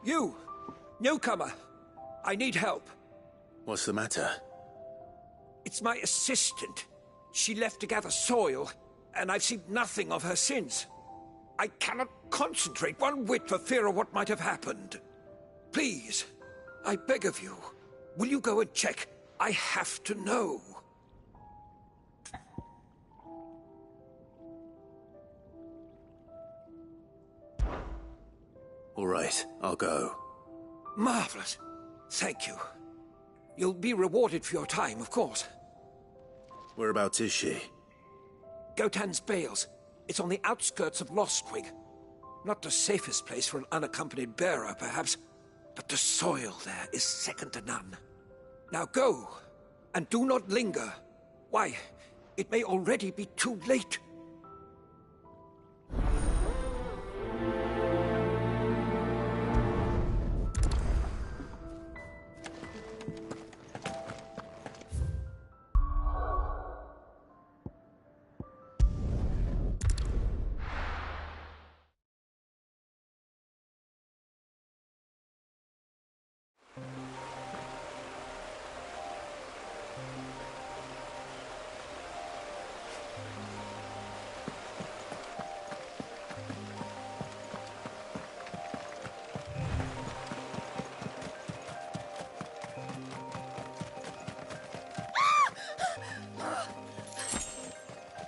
You! Newcomer! I need help. What's the matter? It's my assistant. She left to gather soil, and I've seen nothing of her since. I cannot concentrate one whit for fear of what might have happened. Please, I beg of you, will you go and check? I have to know. All right, I'll go. Marvelous. Thank you. You'll be rewarded for your time, of course. Whereabouts is she? Gotan's Bales. It's on the outskirts of Lostwing. Not the safest place for an unaccompanied bearer, perhaps, but the soil there is second to none. Now go, and do not linger. Why, it may already be too late.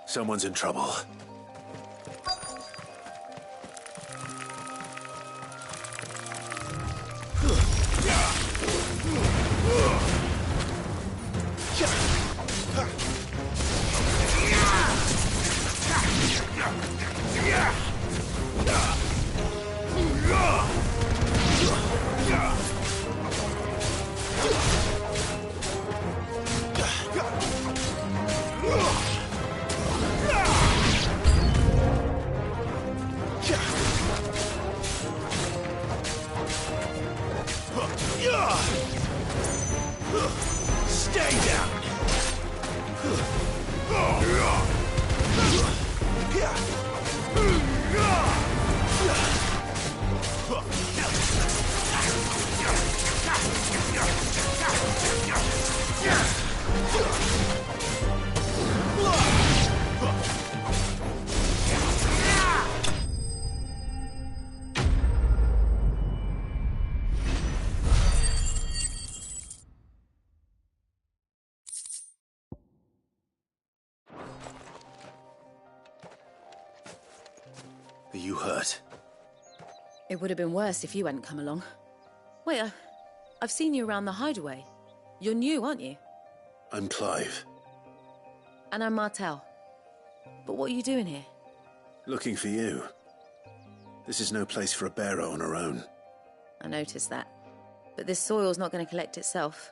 Someone's in trouble. Stay down! Are you hurt? It would have been worse if you hadn't come along. Wait, I've seen you around the hideaway. You're new, aren't you? I'm Clive. And I'm Martel. But what are you doing here? Looking for you. This is no place for a bearer on her own. I noticed that. But this soil's not going to collect itself.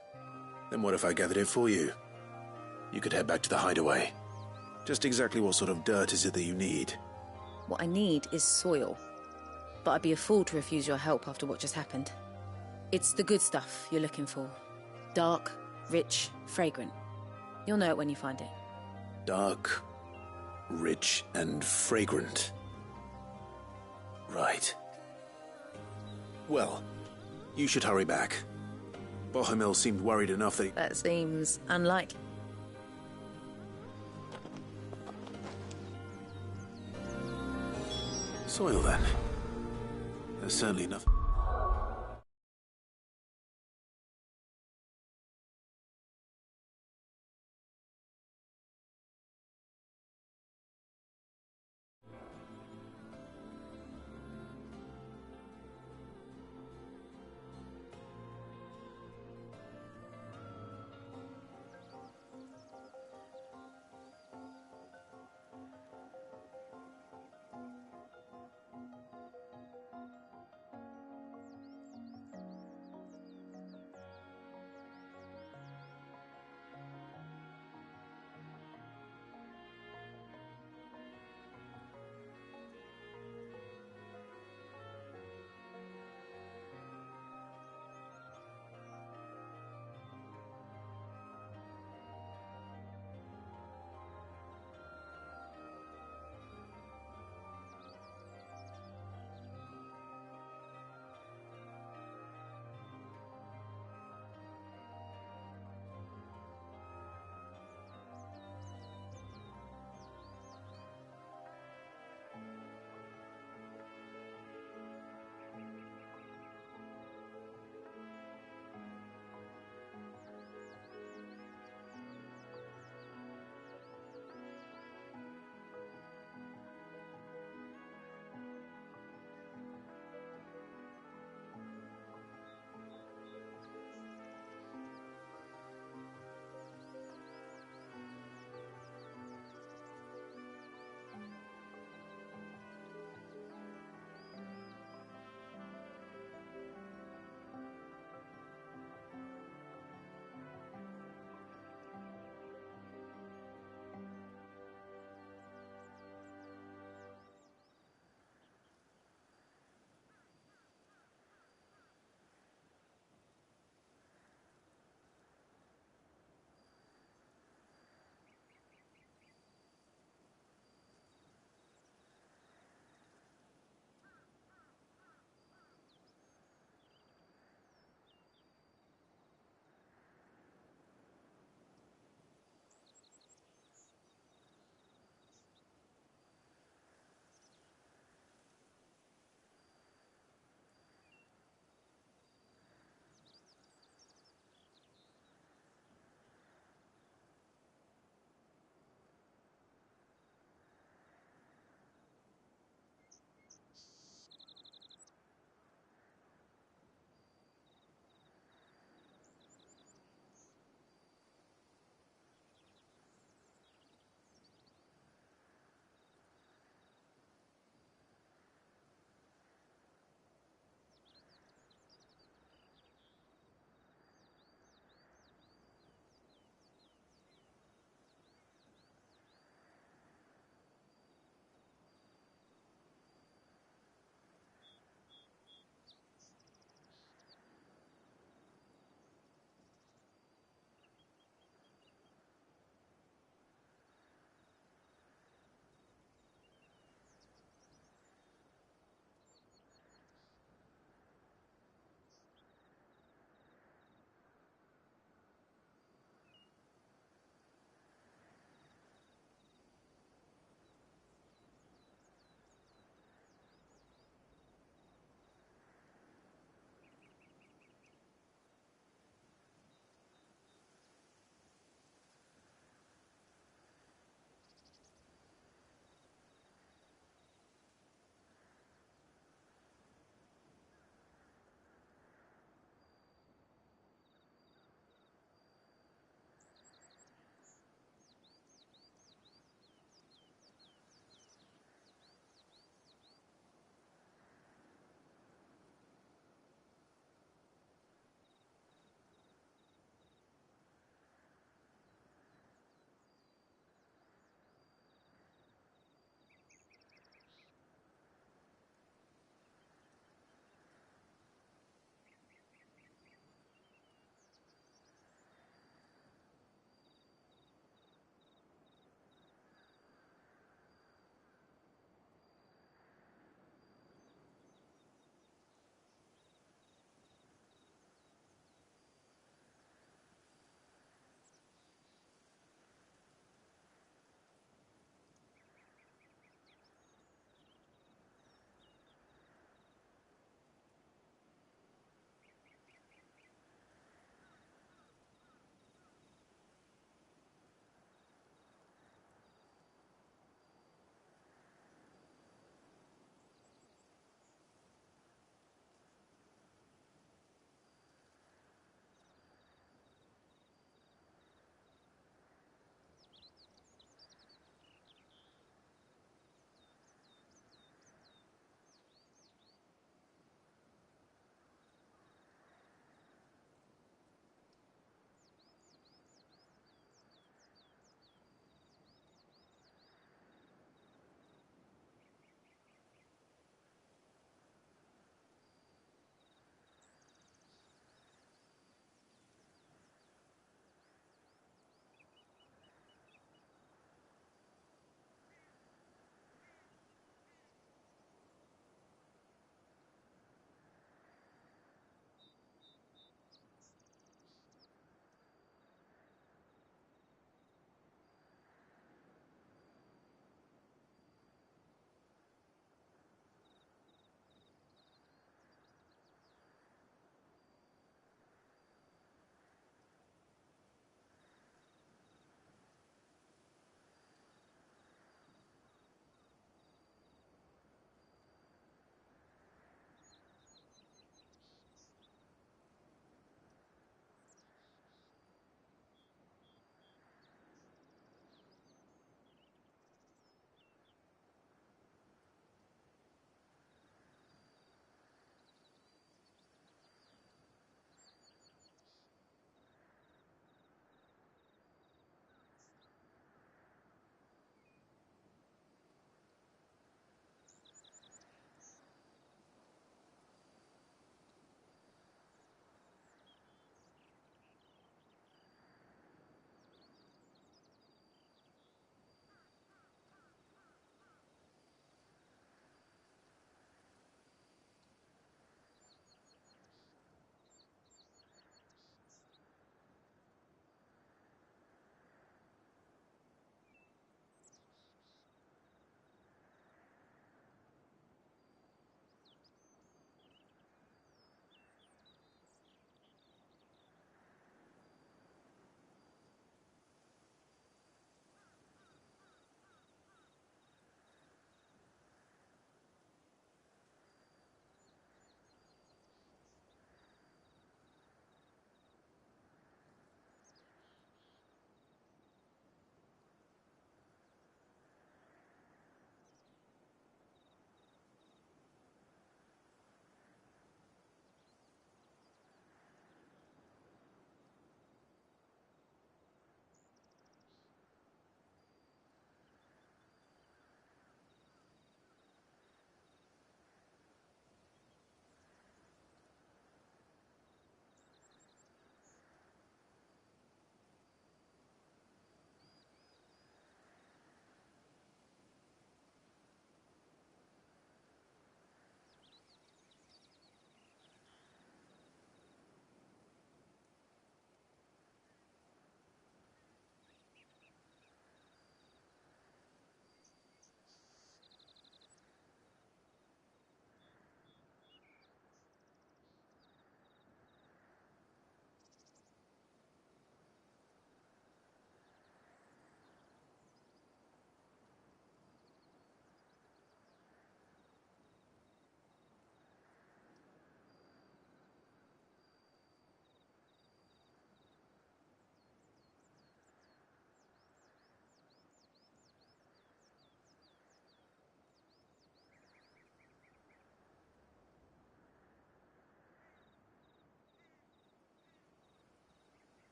Then what if I gathered it for you? You could head back to the hideaway. Just exactly what sort of dirt is it that you need? What I need is soil. But I'd be a fool to refuse your help after what just happened. It's the good stuff you're looking for. Dark, rich, fragrant. You'll know it when you find it. Dark, rich, and fragrant. Right. Well, you should hurry back. Bohemil seemed worried enough that... That seems unlikely. Soil, then. There's certainly nothing...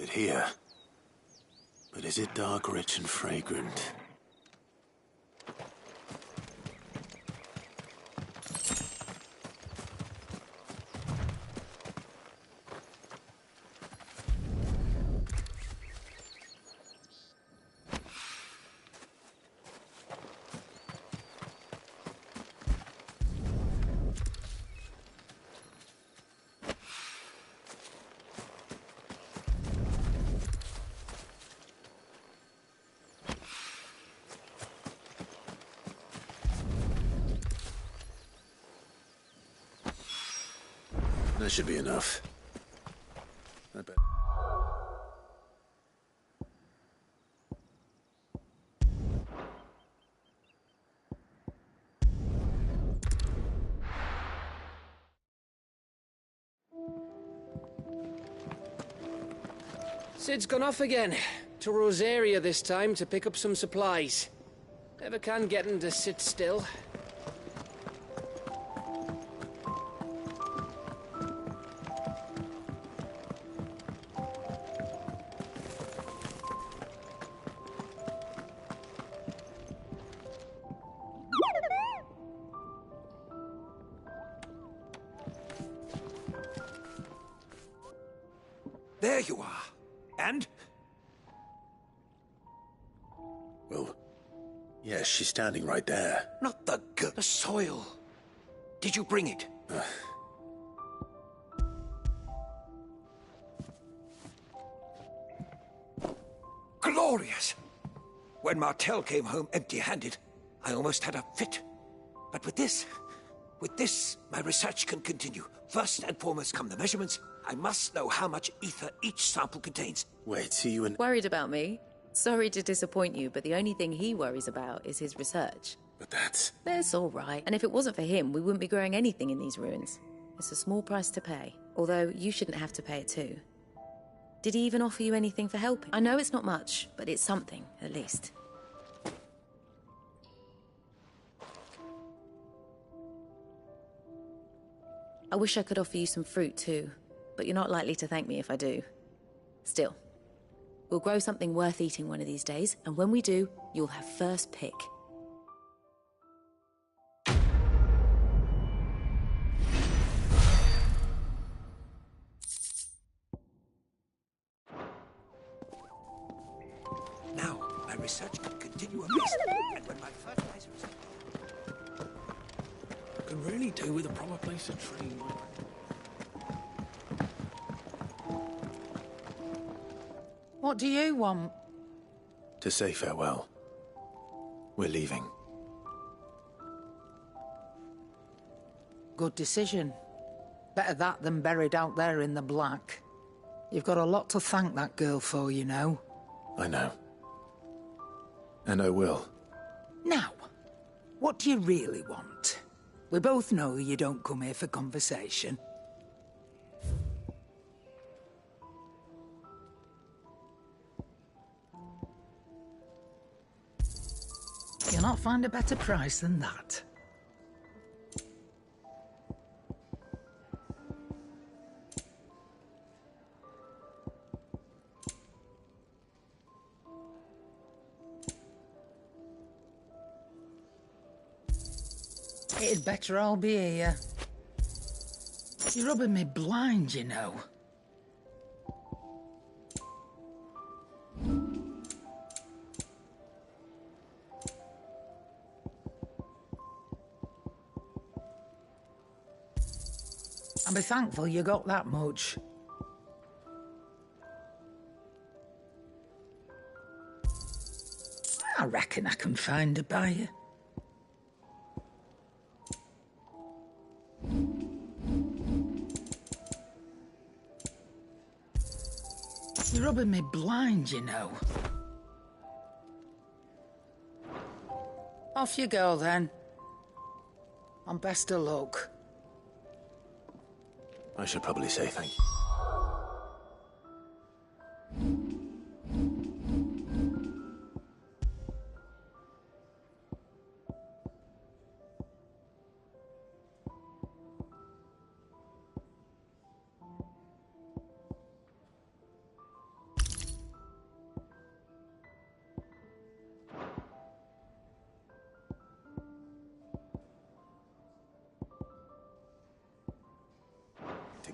it here. But is it dark, rich, and fragrant? That should be enough. I bet. Sid's gone off again. To Rosaria this time to pick up some supplies. Never can get him to sit still. There you are. And? Well, yes, she's standing right there. Not the the soil. Did you bring it? Glorious! When Martel came home empty-handed, I almost had a fit. But with this, my research can continue. First and foremost come the measurements. I must know how much ether each sample contains. Wait, see you in... Worried about me? Sorry to disappoint you, but the only thing he worries about is his research. But that's... That's all right. And if it wasn't for him, we wouldn't be growing anything in these ruins. It's a small price to pay. Although, you shouldn't have to pay it too. Did he even offer you anything for helping? I know it's not much, but it's something, at least. I wish I could offer you some fruit too, but you're not likely to thank me if I do. Still, we'll grow something worth eating one of these days, and when we do, you'll have first pick. Now, my research can continue apace, and when my fertilizer is... Could really do with a proper place to train. What do you want? To say farewell. We're leaving. Good decision. Better that than buried out there in the black. You've got a lot to thank that girl for, you know. I know. And I will. Now, what do you really want? We both know you don't come here for conversation. You'll not find a better price than that. It'd better all be here. You're rubbing me blind, you know. I'll be thankful you got that much. I reckon I can find a buyer. You're rubbing me blind, you know. Off you go, then. And best of luck. I should probably say thank you.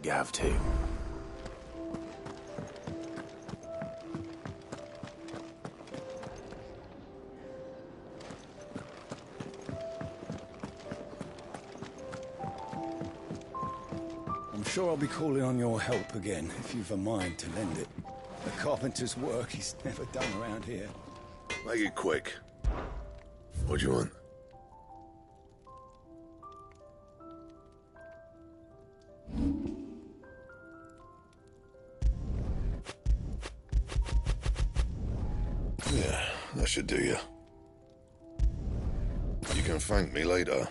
to Gav too. I'm sure I'll be calling on your help again, if you've a mind to lend it. The carpenter's work is never done around here. Make it quick. What do you want? Yeah, that should do you. You can thank me later.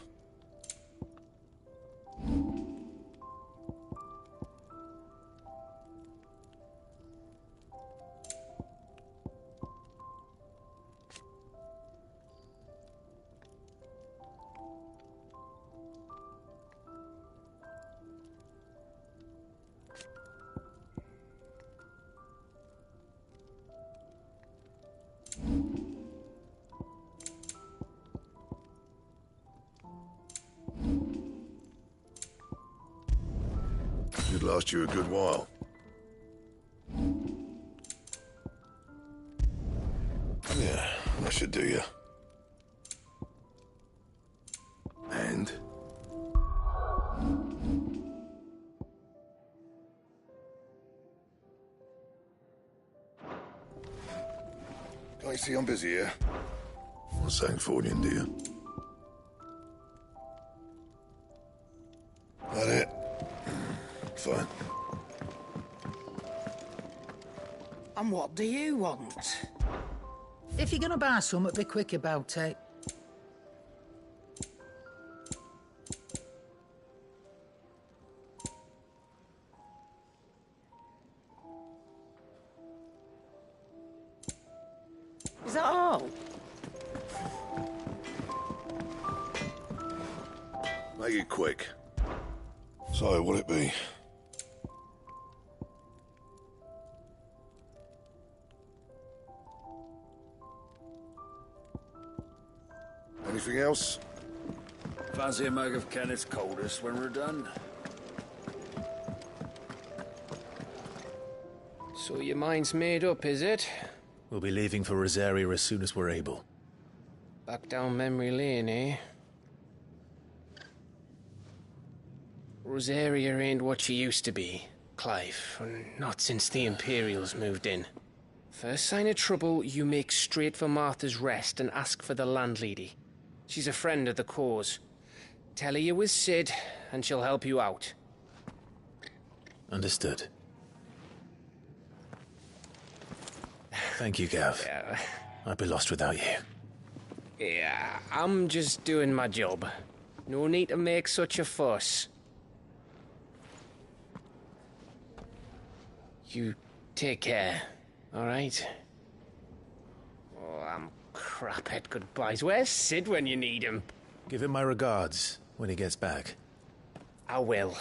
Should last you a good while. Yeah, that should do you. And? Can't you see I'm busy here? Not saying forwarding, do you? That it? Fine. And what do you want? If you're gonna buy something, be quick about it. Is that all? Make it quick. So, what'll it be? Anything else? Fancy a mug of Kenneth's coldest when we're done? So your mind's made up, is it? We'll be leaving for Rosaria as soon as we're able. Back down memory lane, eh? Rosaria ain't what she used to be, Clive. Not since the Imperials moved in. First sign of trouble, you make straight for Martha's Rest and ask for the landlady. She's a friend of the cause. Tell her you was Sid, and she'll help you out. Understood. Thank you, Gav. Yeah. I'd be lost without you. Yeah, I'm just doing my job. No need to make such a fuss. You take care, all right? Oh, I'm crap at goodbyes. Where's Sid when you need him? Give him my regards when he gets back. I will.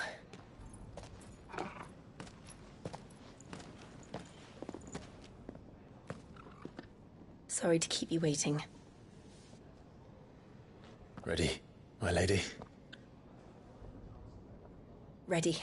Sorry to keep you waiting. Ready, my lady? Ready.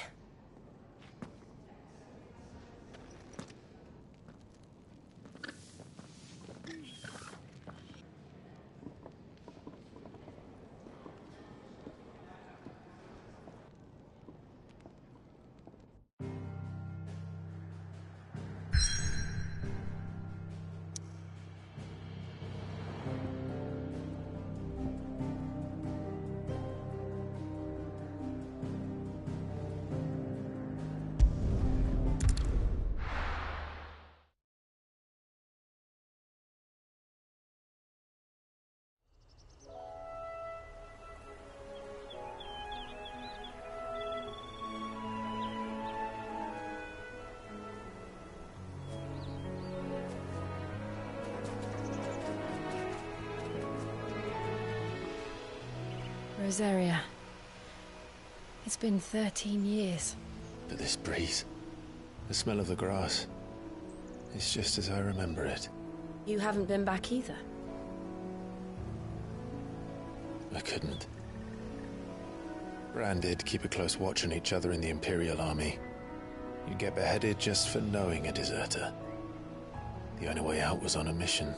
Rosaria. It's been 13 years. But this breeze, the smell of the grass, it's just as I remember it. You haven't been back either. I couldn't. Branded, keep a close watch on each other in the Imperial Army. You get beheaded just for knowing a deserter. The only way out was on a mission.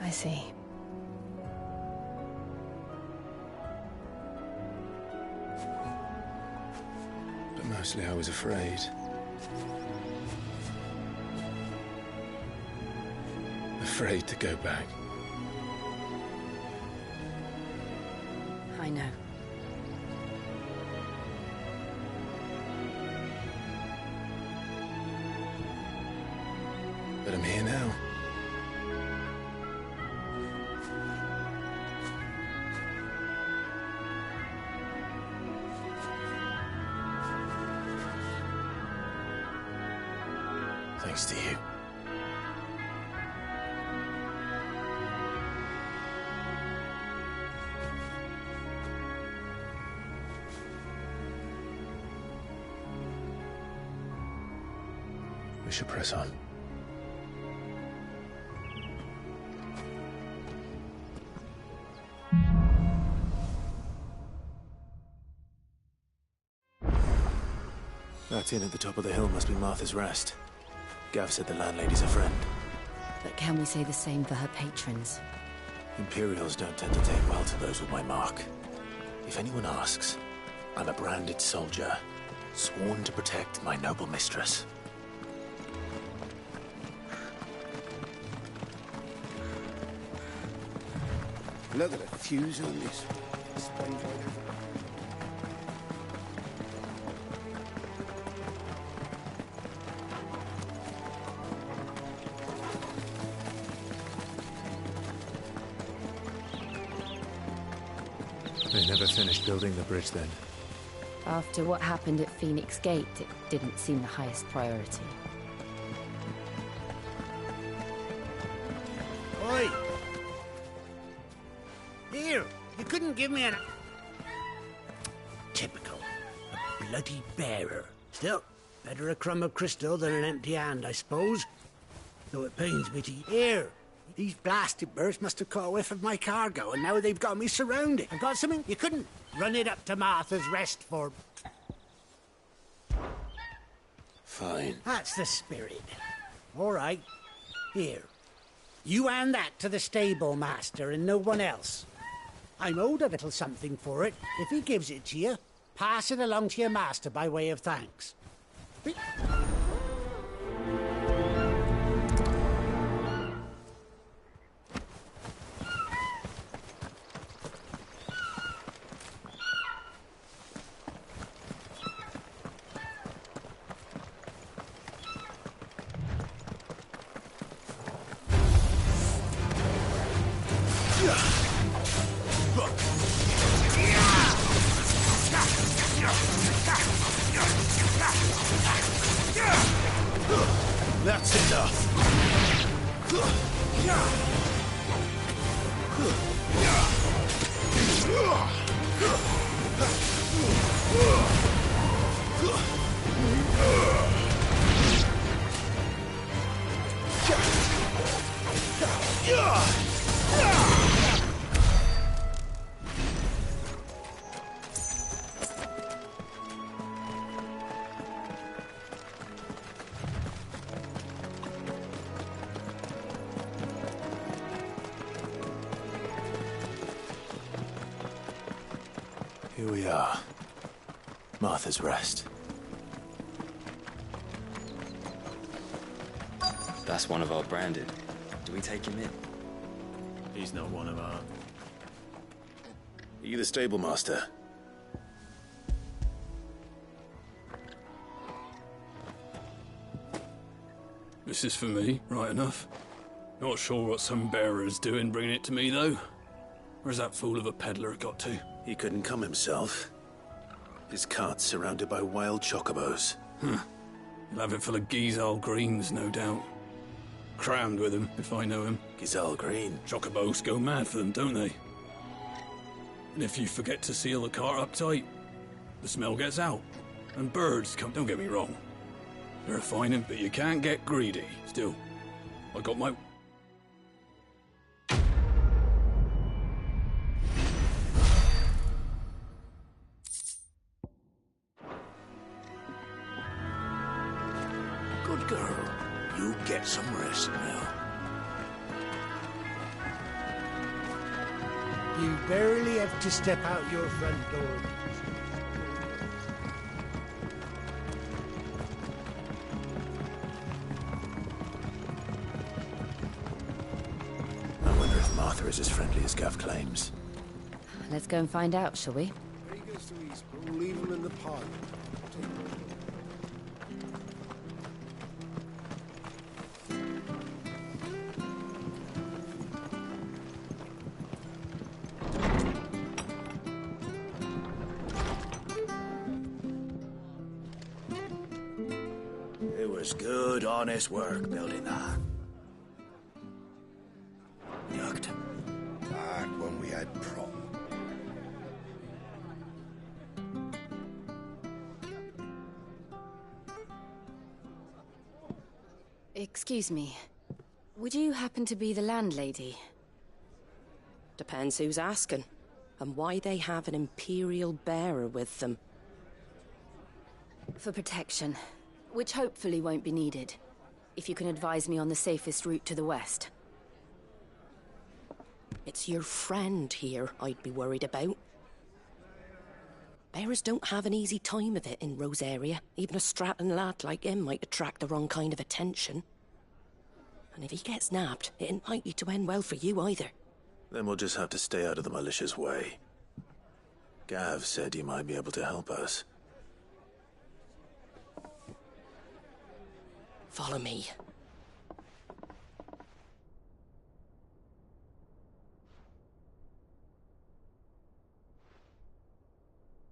I see. But mostly I was afraid. Afraid to go back. I know. But I'm here now. Thanks to you. We should press on. That inn at the top of the hill must be Martha's Rest. Gav said the landlady's a friend. But can we say the same for her patrons? Imperials don't tend to take well to those with my mark. If anyone asks, I'm a branded soldier, sworn to protect my noble mistress. Look at the fuse on this. Sprayed right over. They never finished building the bridge then. After what happened at Phoenix Gate, it didn't seem the highest priority. Oi! Here, you couldn't give me an... Typical. A bloody bearer. Still, better a crumb of crystal than an empty hand, I suppose. Though it pains me to... Here! These blasted birds must have caught a whiff of my cargo, and now they've got me surrounded. I've got something you couldn't run it up to Martha's Rest for... Fine. That's the spirit. All right. Here. You hand that to the stable master and no one else. I'm owed a little something for it. If he gives it to you, pass it along to your master by way of thanks. That's enough. Here we are. Martha's Rest. That's one of our branded. Do we take him in? He's not one of our... Are you the stable master? This is for me, right enough. Not sure what some bearer's doing bringing it to me, though. Where's that fool of a peddler got to? He couldn't come himself. His cart's surrounded by wild chocobos. He'll have it full of Gizal greens, no doubt. Crammed with them, if I know him. Gizal green? Chocobos go mad for them, don't they? And if you forget to seal the cart up tight, the smell gets out. And birds come, don't get me wrong. They're fine, but you can't get greedy. Still, I got my... girl. You get some rest now. You barely have to step out your front door. I wonder if Martha is as friendly as Gav claims. Let's go and find out, shall we? He goes to East Pool, leave him in the pod. It was good, honest work building that. Yucked. Back when we had prom. Excuse me. Would you happen to be the landlady? Depends who's asking, and why they have an Imperial bearer with them. For protection, which hopefully won't be needed. If you can advise me on the safest route to the west. It's your friend here I'd be worried about. Bearers don't have an easy time of it in Rosaria. Even a Stratton lad like him might attract the wrong kind of attention. And if he gets nabbed, it ain't likely to end well for you either. Then we'll just have to stay out of the malicious way. Gav said you might be able to help us. Follow me.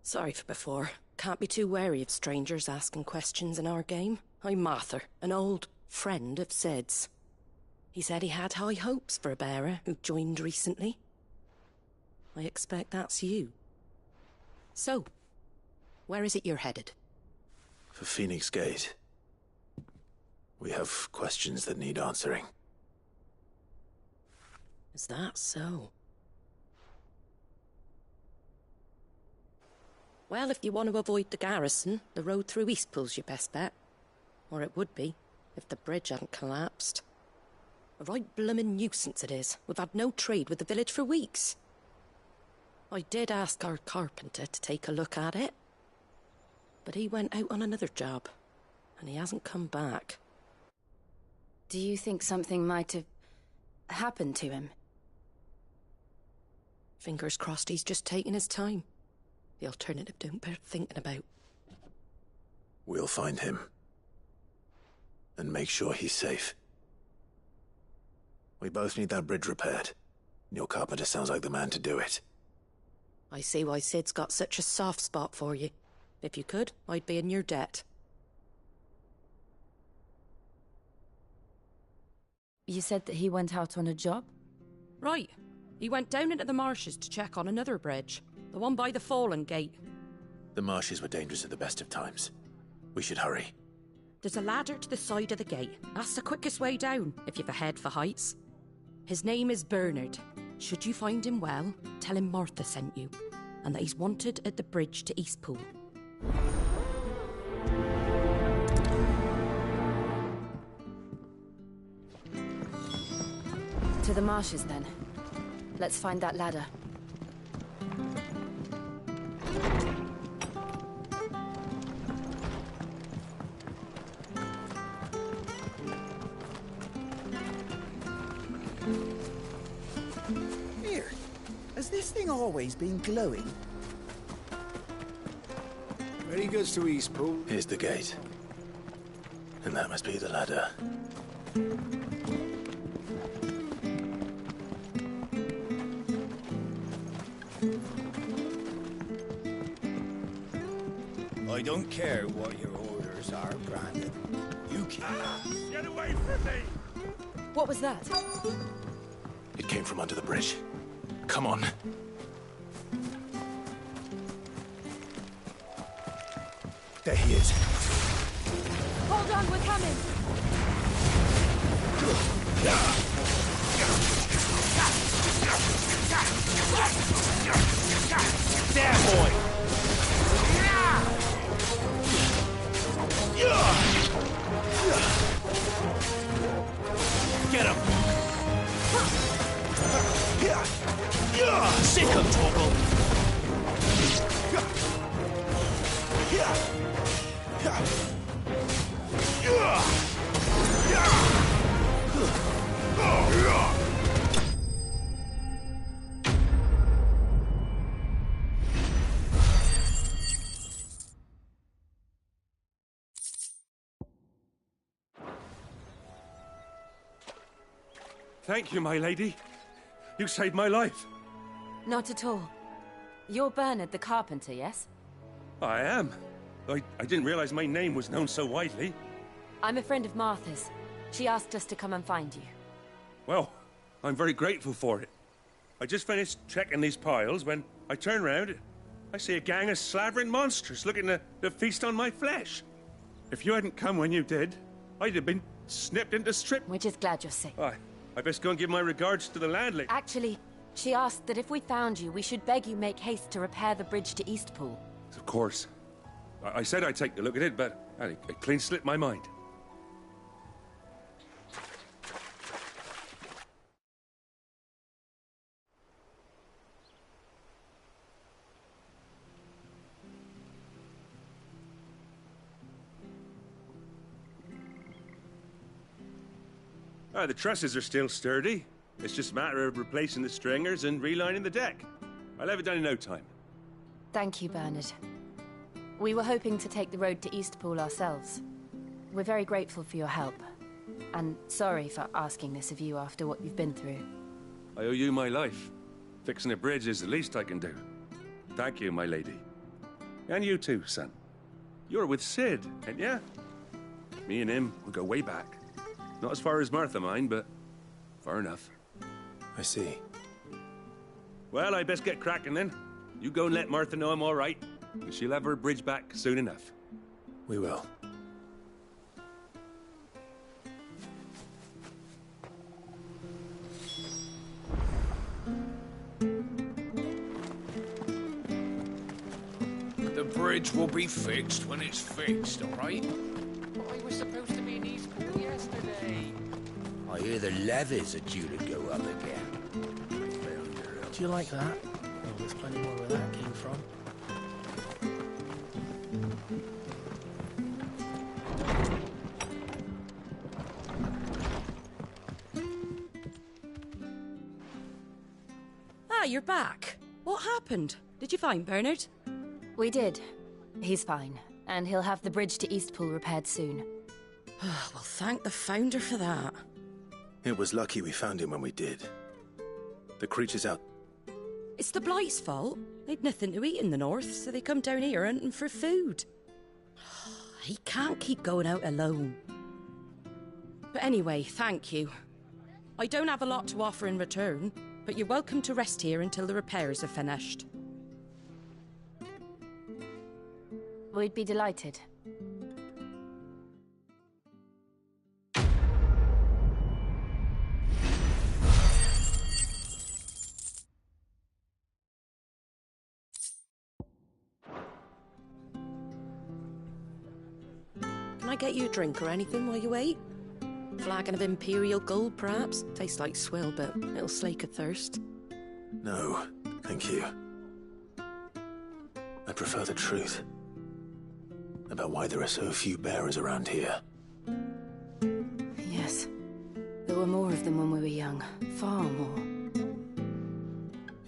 Sorry for before. Can't be too wary of strangers asking questions in our game. I'm Martha, an old friend of Sid's. He said he had high hopes for a bearer who joined recently. I expect that's you. So, where is it you're headed? For Phoenix Gate. We have questions that need answering. Is that so? Well, if you want to avoid the garrison, the road through Eastpool's your best bet. Or it would be, if the bridge hadn't collapsed. A right bloomin' nuisance it is. We've had no trade with the village for weeks. I did ask our carpenter to take a look at it. But he went out on another job, and he hasn't come back. Do you think something might have happened to him? Fingers crossed he's just taking his time. The alternative don't bear thinking about. We'll find him. And make sure he's safe. We both need that bridge repaired. Your carpenter sounds like the man to do it. I see why Sid's got such a soft spot for you. If you could, I'd be in your debt. You said that he went out on a job? Right. He went down into the marshes to check on another bridge. The one by the Fallen Gate. The marshes were dangerous at the best of times. We should hurry. There's a ladder to the side of the gate. That's the quickest way down, if you've a head for heights. His name is Bernard. Should you find him well, tell him Martha sent you, and that he's wanted at the bridge to Eastpool. To the marshes, then. Let's find that ladder. Here, has this thing always been glowing? Ready goes to Eastpool. Here's the gate. And that must be the ladder. I don't care what your orders are, Brandon. You can't. Get away from me! What was that? It came from under the bridge. Come on. There he is. Hold on, we're coming! There, boy! Thank you, my lady. You saved my life. Not at all. You're Bernard the carpenter, yes? I am. I didn't realize my name was known so widely. I'm a friend of Martha's. She asked us to come and find you. Well, I'm very grateful for it. I just finished checking these piles when I turn round. I see a gang of slavering monsters looking to feast on my flesh. If you hadn't come when you did, I'd have been snipped into strips. We're just glad you're safe. I best go and give my regards to the landlady. Actually, she asked that if we found you, we should beg you make haste to repair the bridge to Eastpool. Of course. I said I'd take a look at it, but it clean slipped my mind. The trusses are still sturdy. It's just a matter of replacing the stringers and relining the deck. I'll have it done in no time. Thank you, Bernard. We were hoping to take the road to Eastpool ourselves. We're very grateful for your help. And sorry for asking this of you after what you've been through. I owe you my life. Fixing a bridge is the least I can do. Thank you, my lady. And you too, son. You're with Sid, ain't ya? Me and him will go way back. Not as far as Martha, mind, but far enough. I see. Well, I best get cracking then. You go and let Martha know I'm all right, and she'll have her bridge back soon enough. We will. The bridge will be fixed when it's fixed, all right? I was supposed to be in Eastpool yesterday. I hear the levies are due to go up again. Do you like that? Oh, there's plenty more where that came from. Ah, you're back. What happened? Did you find Bernard? We did. He's fine, and he'll have the bridge to Eastpool repaired soon. Well, thank the Founder for that. It was lucky we found him when we did. The creature's out. It's the Blight's fault. They'd nothing to eat in the north, so they come down here hunting for food. He can't keep going out alone. But anyway, thank you. I don't have a lot to offer in return, but you're welcome to rest here until the repairs are finished. We'd be delighted. Can I get you a drink or anything while you wait? Flagon of Imperial Gold, perhaps? Tastes like swill, but it'll slake a thirst. No, thank you. I prefer the truth. About why there are so few bearers around here. Yes. There were more of them when we were young. Far more.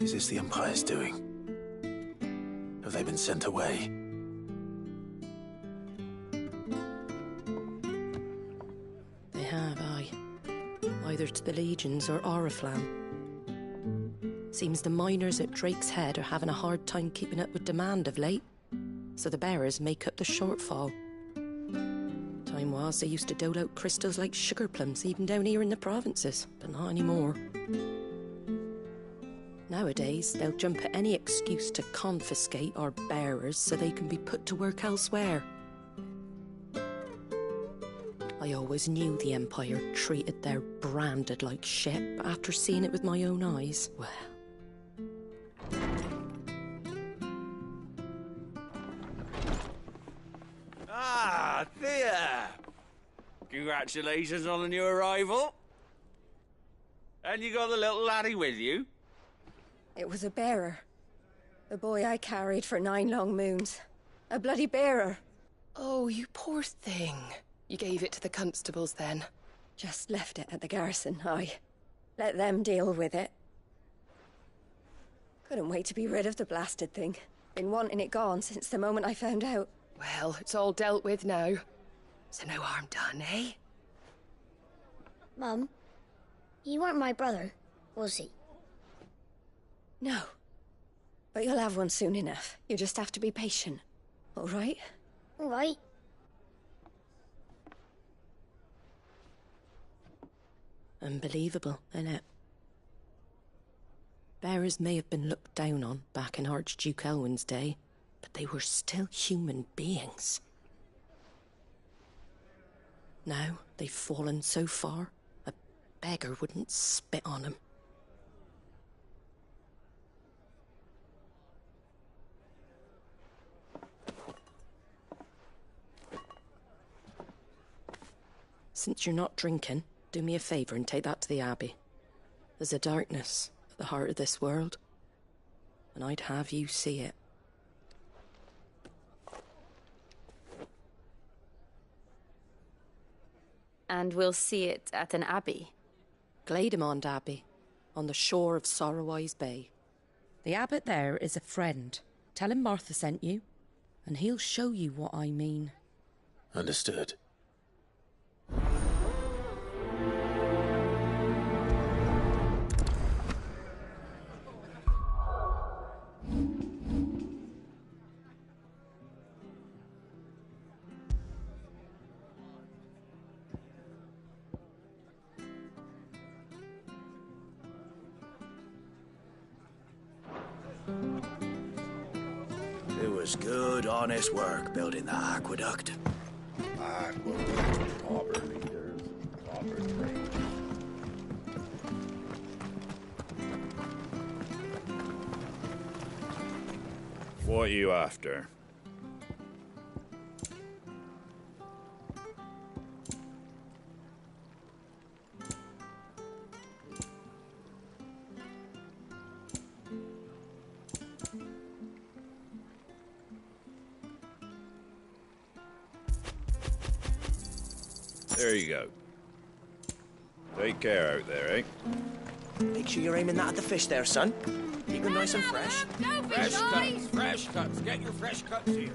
Is this the Empire's doing? Have they been sent away? They have, aye. Either to the Legions or Oriflamme. Seems the miners at Drake's Head are having a hard time keeping up with demand of late, so the bearers make up the shortfall. Time was they used to dole out crystals like sugar plums even down here in the provinces, but not anymore. Nowadays, they'll jump at any excuse to confiscate our bearers so they can be put to work elsewhere. I always knew the Empire treated their branded like shit, but after seeing it with my own eyes, well... Ah, Thea! Congratulations on the new arrival. And you got the little laddie with you? It was a bearer. The boy I carried for 9 long moons. A bloody bearer. Oh, you poor thing. You gave it to the constables then? Just left it at the garrison, I let them deal with it. Couldn't wait to be rid of the blasted thing. Been wanting it gone since the moment I found out. Well, it's all dealt with now. So no harm done, eh? Mum, He weren't my brother, was he? No. But you'll have one soon enough. You just have to be patient. All right? All right. Unbelievable, innit? Bearers may have been looked down on back in Archduke Elwin's day, but they were still human beings. Now they've fallen so far, a beggar wouldn't spit on them. Since you're not drinking, do me a favour and take that to the Abbey. There's a darkness at the heart of this world, and I'd have you see it. And we'll see it at an abbey? Glademond Abbey, on the shore of Sorrowise Bay. The abbot there is a friend. Tell him Martha sent you, and he'll show you what I mean. Understood. It was good, honest work building the aqueduct. What are you after? There you go. Take care out there, eh? Make sure you're aiming that at the fish there, son. Keep them nice and fresh. Fresh cuts, fresh cuts. Get your fresh cuts here.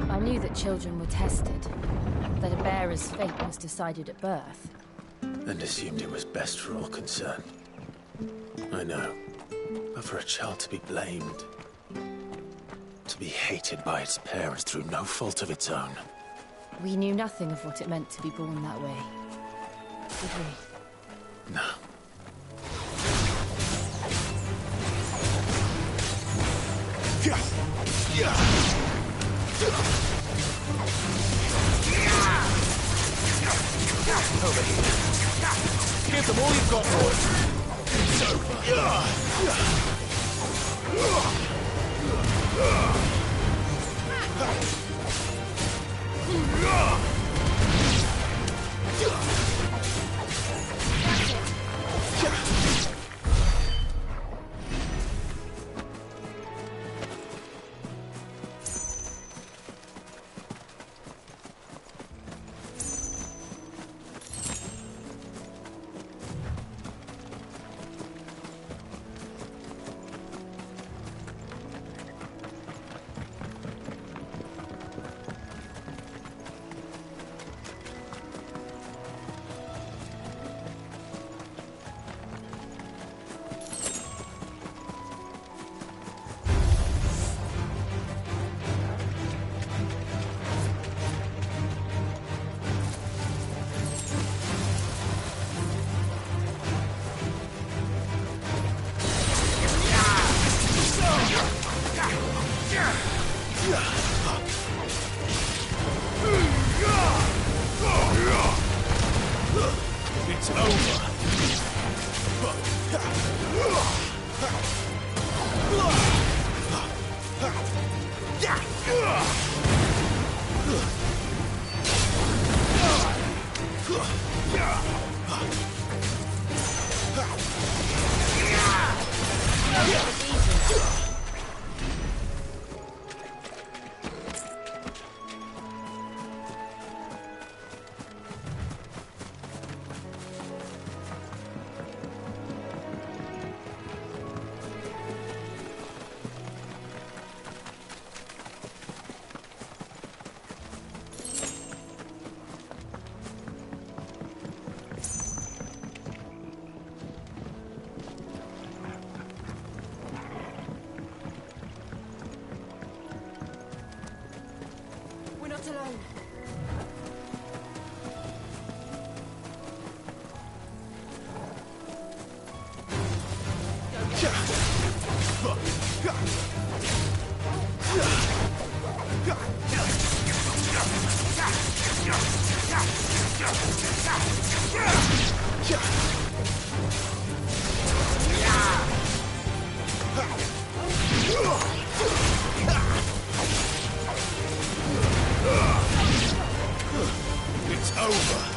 I knew that children were tested, that a bearer's fate was decided at birth. And assumed it was best for all concerned. I know. But for a child to be blamed, to be hated by its parents through no fault of its own. We knew nothing of what it meant to be born that way, did we? No. Over here. Give them all you've got, boys. It's It's over.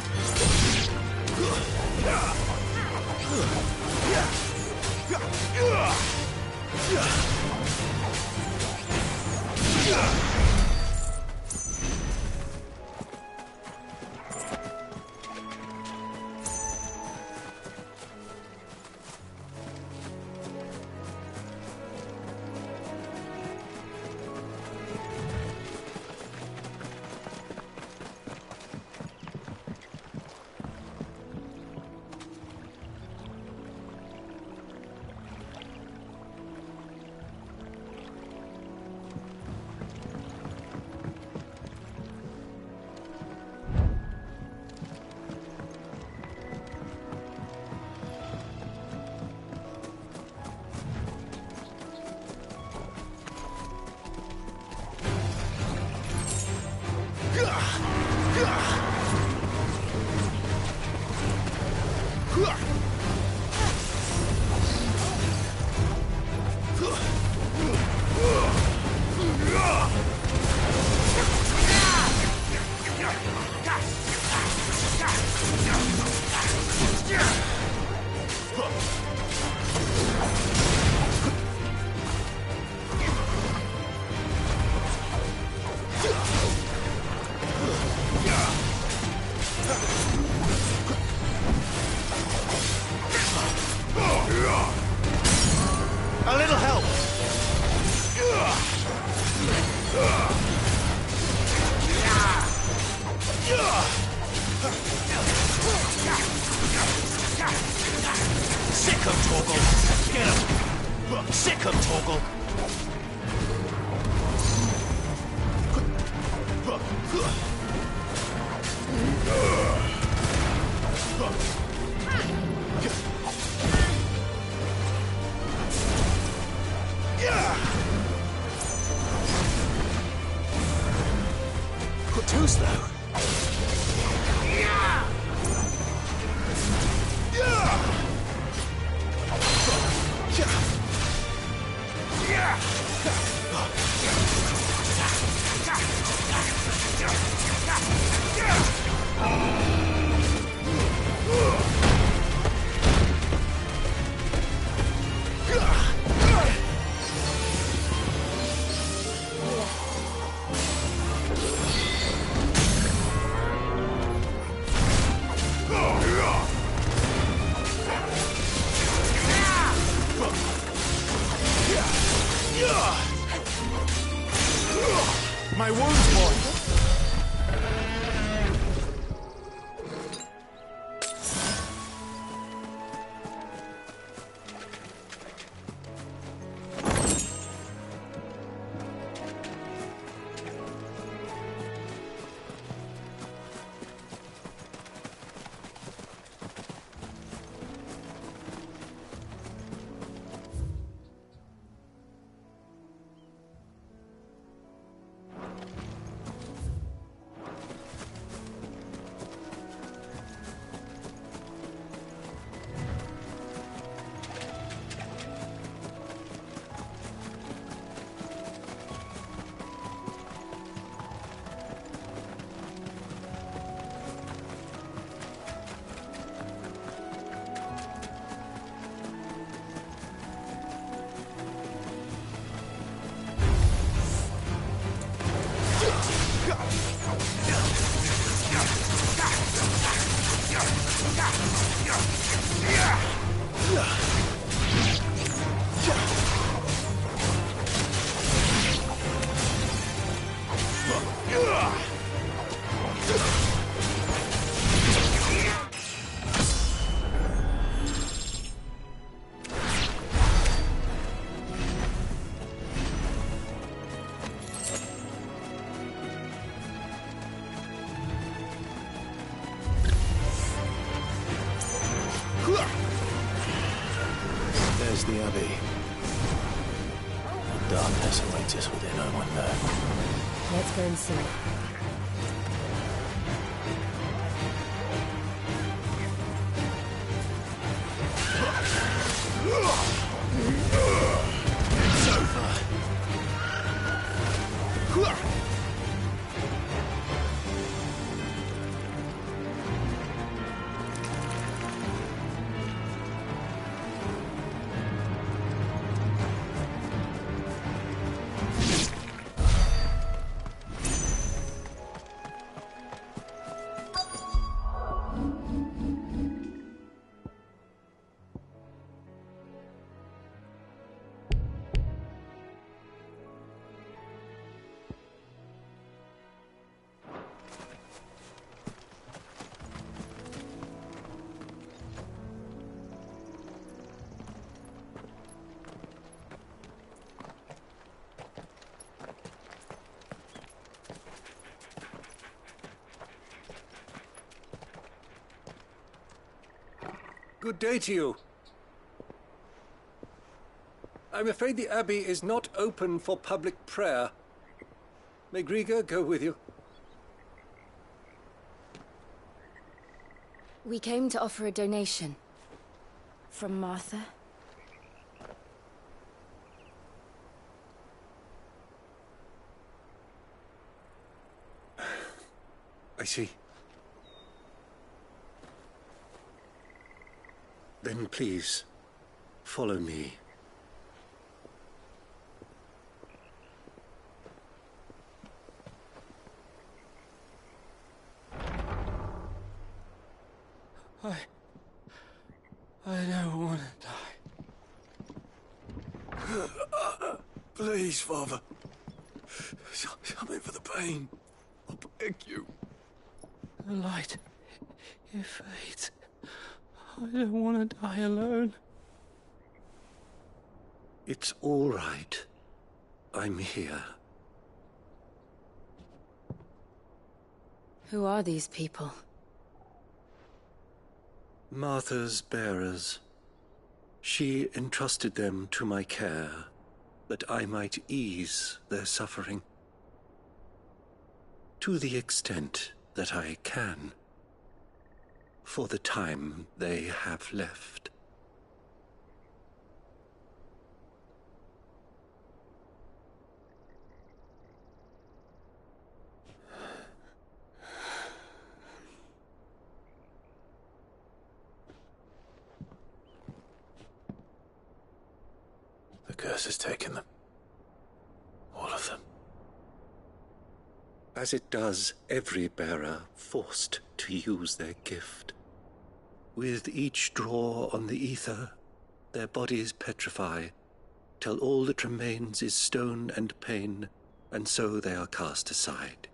A little help. Sick him, Torgal! Get him! Sick him, Torgal! Too slow. My wounds, boy! lies the Abbey. What darkness awaits us within, I wonder. Let's go and see. It's over. Good day to you. I'm afraid the Abbey is not open for public prayer. May Grieger go with you? We came to offer a donation. From Martha. I see. Then please, follow me. I don't want to die. Please, Father. Something for the pain. I beg you. The light, it fades. I don't want to die alone. It's all right. I'm here. Who are these people? Martha's bearers. She entrusted them to my care, that I might ease their suffering. To the extent that I can. For the time they have left. The curse has taken them. All of them. As it does every bearer forced to use their gift. With each draw on the ether, their bodies petrify, till all that remains is stone and pain, and so they are cast aside.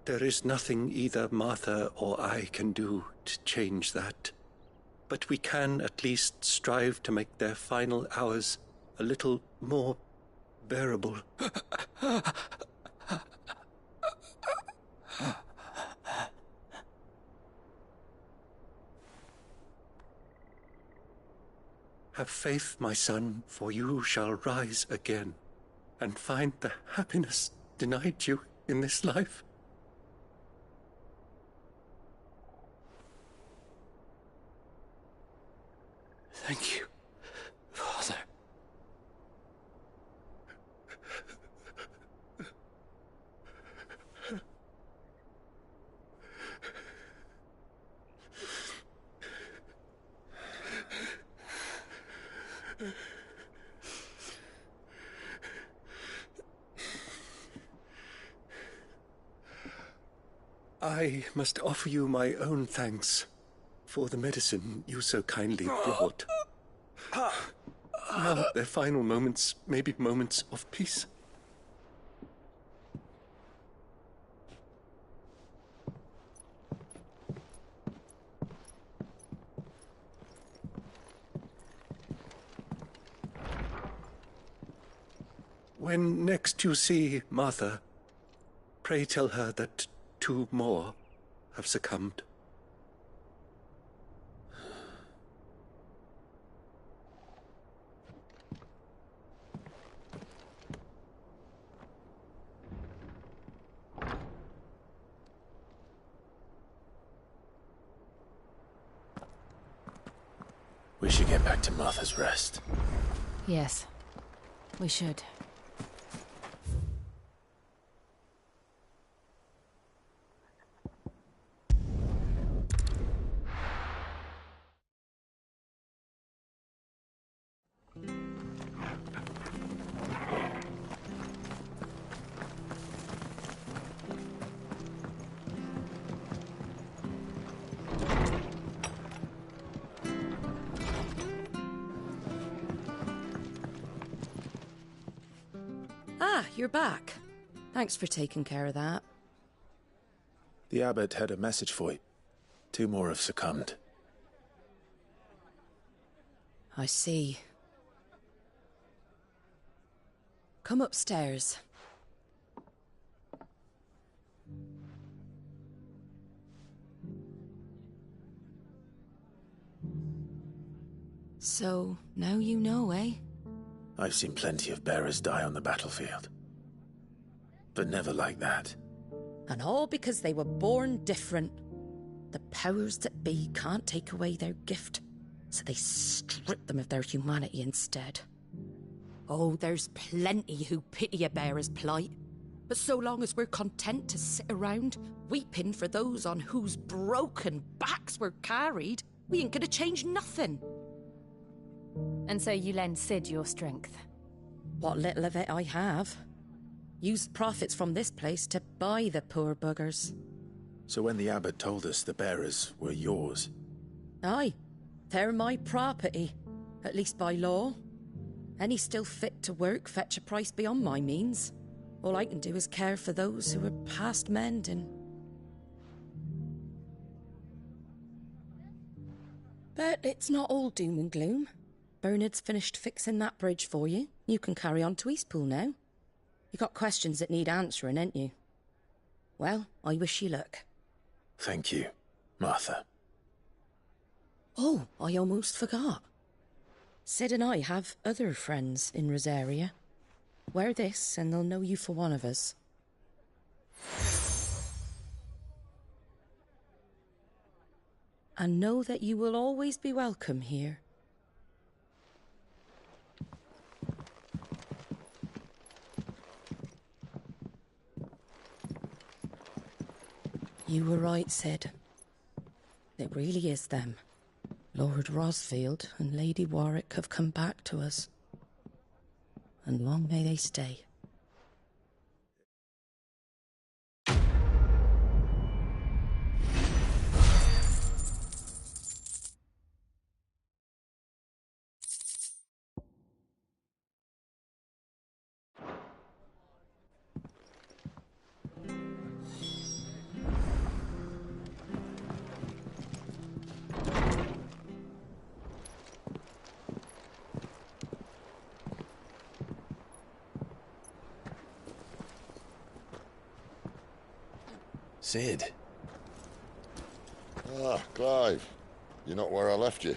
There is nothing either Martha or I can do to change that, but we can at least strive to make their final hours a little more bearable. Have faith, my son, for you shall rise again, and find the happiness denied you in this life. Thank you, Father. I must offer you my own thanks for the medicine you so kindly brought. Now their final moments may be moments of peace. When next you see Martha, pray tell her that 2 more have succumbed. should get back to Martha's Rest. Yes, we should. Ah, you're back. Thanks for taking care of that. The abbot had a message for you. 2 more have succumbed. I see. Come upstairs. So, now you know, eh? I've seen plenty of bearers die on the battlefield. But never like that. And all because they were born different. The powers that be can't take away their gift, so they strip them of their humanity instead. Oh, there's plenty who pity a bearer's plight. But so long as we're content to sit around, weeping for those on whose broken backs we're carried, we ain't gonna change nothing. And so you lend Sid your strength? What little of it I have. Used profits from this place to buy the poor buggers. So when the abbot told us the bearers were yours... Aye, they're my property, at least by law. Any still fit to work fetch a price beyond my means. All I can do is care for those who are past mending. But it's not all doom and gloom. Bernard's finished fixing that bridge for you. You can carry on to Eastpool now. You got questions that need answering, ain't you? Well, I wish you luck. Thank you, Martha. Oh, I almost forgot. Sid and I have other friends in Rosaria. Wear this and they'll know you for one of us. And know that you will always be welcome here. You were right, Sid. It really is them. Lord Rosfield and Lady Warwick have come back to us. And long may they stay. Sid. Ah, Clive. You're not where I left you.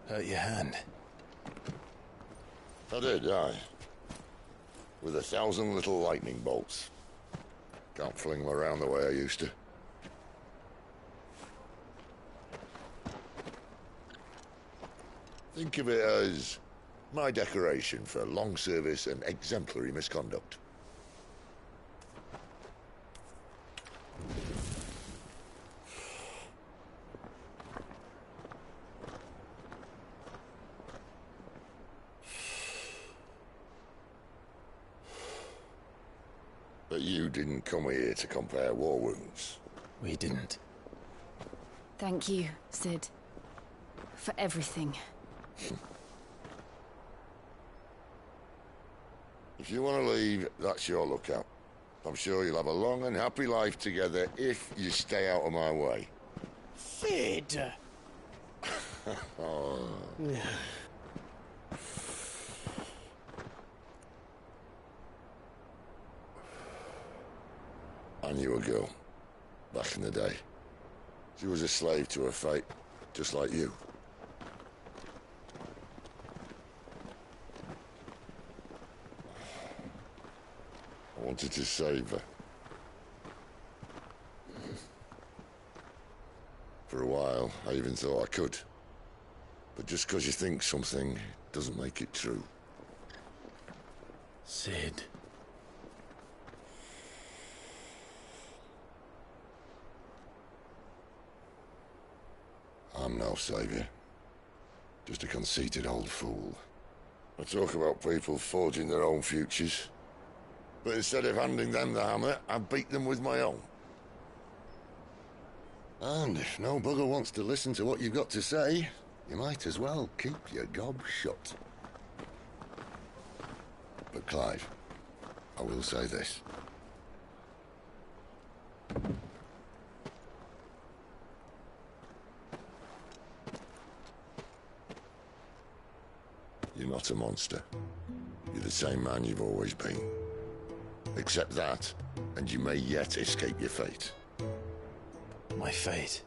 Hurt your hand. I did, aye. With 1,000 little lightning bolts. Can't fling them around the way I used to. Think of it as my decoration for long service and exemplary misconduct. But you didn't come here to compare war wounds. We didn't. Thank you, Sid. For everything. If you want to leave, that's your lookout. I'm sure you'll have a long and happy life together if you stay out of my way. Sid! Oh. I knew a girl, back in the day. She was a slave to her fate, just like you. I wanted to save her. For a while, I even thought I could. But just because you think something doesn't make it true. Sid. I'm no saviour. Just a conceited old fool. I talk about people forging their own futures. But instead of handing them the hammer, I beat them with my own. And if no bugger wants to listen to what you've got to say, you might as well keep your gob shut. But Clive, I will say this. You're not a monster. You're the same man you've always been. Accept that, and you may yet escape your fate. My fate?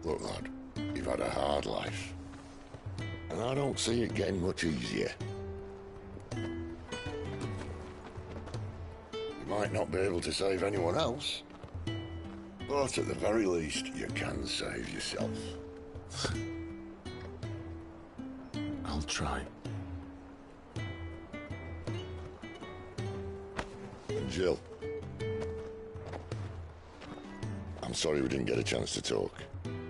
Look, lad, you've had a hard life. And I don't see it getting much easier. You might not be able to save anyone else, but at the very least, you can save yourself. I'll try. And Jill, I'm sorry we didn't get a chance to talk,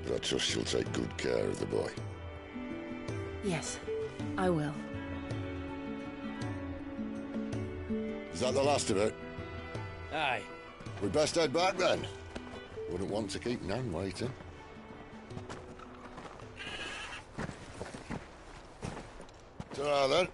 but I trust you'll take good care of the boy. Yes, I will. Is that the last of it? Aye. We best head back then. Wouldn't want to keep Nan waiting. Ta-ra then.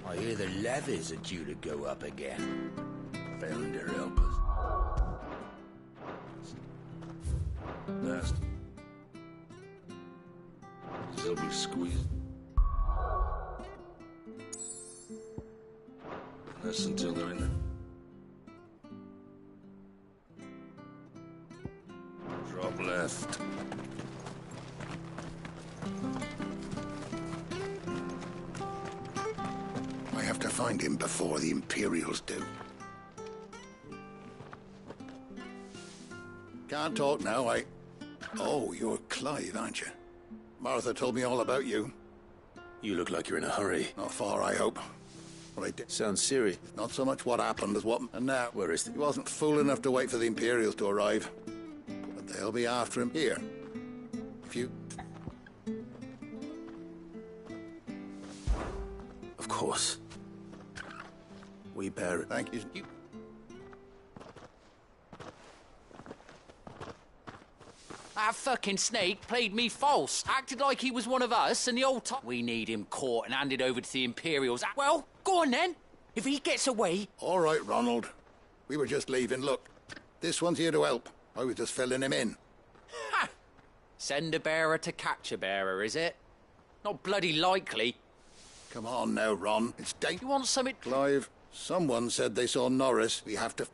I hear the levies are due to go up again. Found her helpers. Last. They'll be squeezed. That's until they're in there. Drop left. I have to find him before the Imperials do. Can't talk now, Oh, you're Clive, aren't you? Martha told me all about you. You look like you're in a hurry. Not far, I hope. What I did. Sounds serious. Not so much what happened as what... And now... Where is he? He wasn't fool enough to wait for the Imperials to arrive. But they'll be after him here. If you... Of course. We bear it. Thank you. That fucking snake played me false. Acted like he was one of us, and the old time... We need him caught and handed over to the Imperials. Well, go on then. If he gets away... All right, Ronald. We were just leaving. Look, this one's here to help. I was just filling him in. Ha! Send a bearer to catch a bearer, is it? Not bloody likely. Come on now, Ron. It's dangerous. You want something... Clive, someone said they saw Norris. We have to...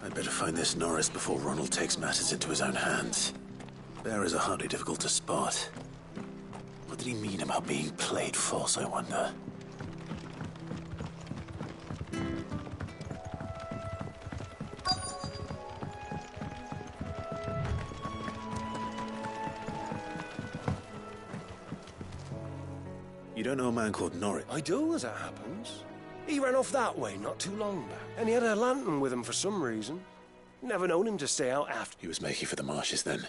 I'd better find this Norris before Ronald takes matters into his own hands. Bearers are hardly difficult to spot. What did he mean about being played false, I wonder? You don't know a man called Norris? I do, as it happens. He ran off that way not too long back, and he had a lantern with him for some reason. Never known him to stay out after. He was making for the marshes then.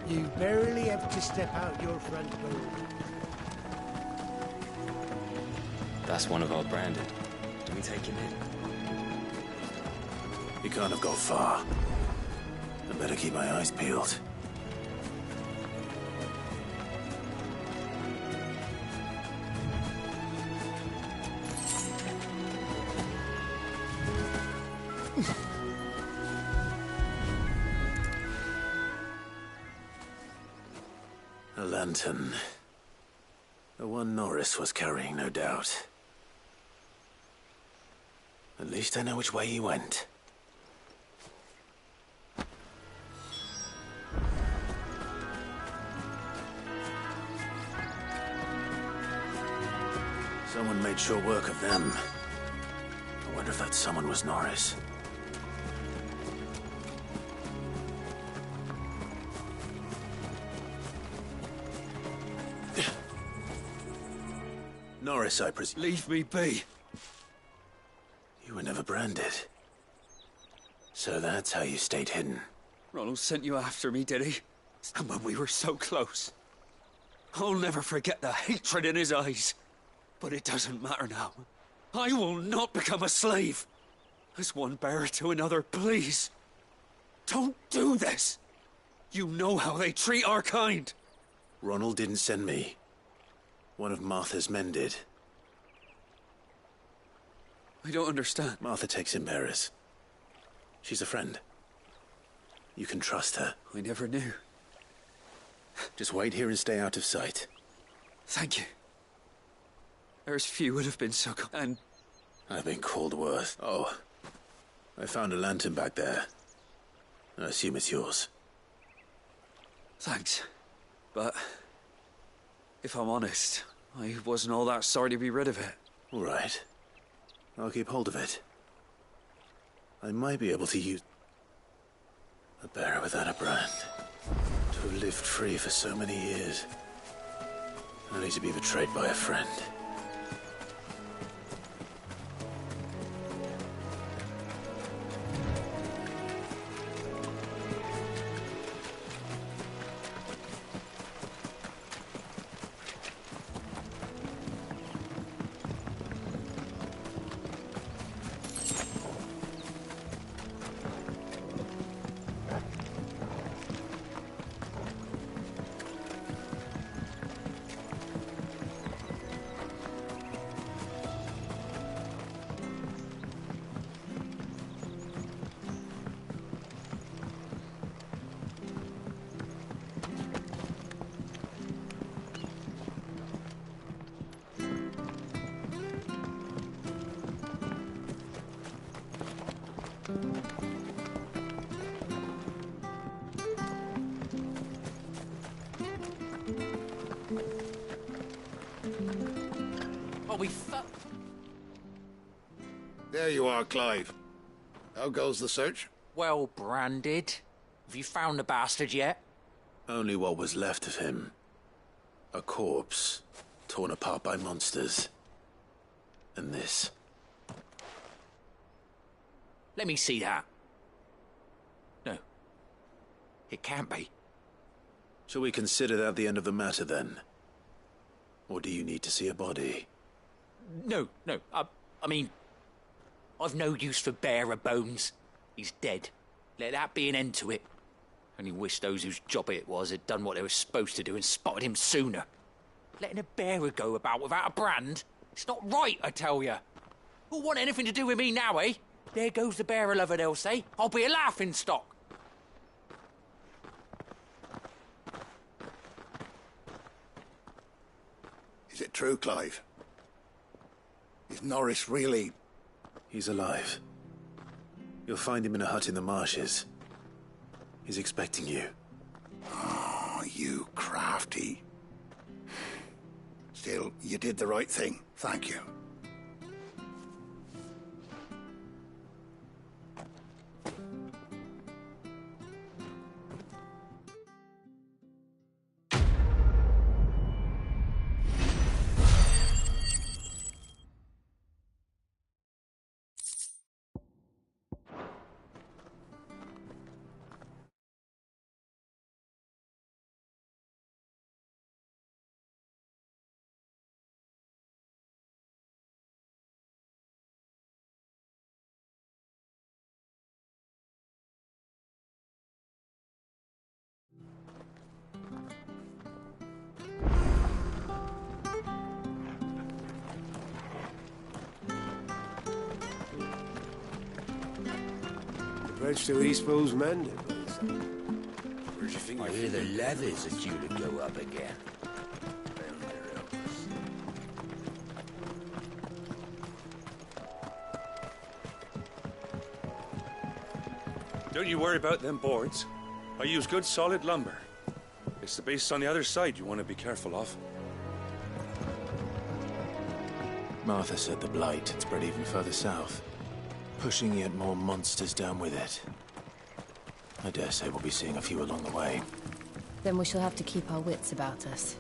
You barely have to step out your front door. That's one of our branded. Do we take him in? He can't have gone far. I better keep my eyes peeled. A lantern. The one Norris was carrying, no doubt. At least I know which way he went. Someone made sure work of them. I wonder if that someone was Norris. Norris, I presume. Leave me be. You were never branded. So that's how you stayed hidden. Ronald sent you after me, did he? And when we were so close. I'll never forget the hatred in his eyes. But it doesn't matter now. I will not become a slave. As one bearer to another, please. Don't do this. You know how they treat our kind. Ronald didn't send me. One of Martha's men did. I don't understand. Martha takes in bearers. She's a friend. You can trust her. I never knew. Just wait here and stay out of sight. Thank you. There's few would have been so and I've been called worse. Oh. I found a lantern back there. I assume it's yours. Thanks. But if I'm honest, I wasn't all that sorry to be rid of it. All right. I'll keep hold of it. I might be able to use a bearer without a brand. To have lived free for so many years. Only to be betrayed by a friend. Oh, we There you are, Clive. How goes the search? Well branded. Have you found the bastard yet? Only what was left of him. A corpse, torn apart by monsters. And this. Let me see that. No. It can't be. Shall we consider that the end of the matter, then? Or do you need to see a body? No. I mean, I've no use for bearer bones. He's dead. Let that be an end to it. Only wish those whose job it was had done what they were supposed to do and spotted him sooner. Letting a bearer go about without a brand? It's not right, I tell you. Who'll want anything to do with me now, eh? There goes the bearer lover, they'll say. I'll be a laughing stock. Is it true, Clive? Is Norris really... He's alive. You'll find him in a hut in the marshes. He's expecting you. Oh, you crafty. Still, you did the right thing. Thank you. bridge to Eastpool's mended, please. Where do you think I hear the levies are due to go up again. Don't you worry about them boards. I use good solid lumber. It's the beasts on the other side you want to be careful of. Martha said the blight had spread even further south, pushing yet more monsters down with it. I dare say we'll be seeing a few along the way. Then we shall have to keep our wits about us.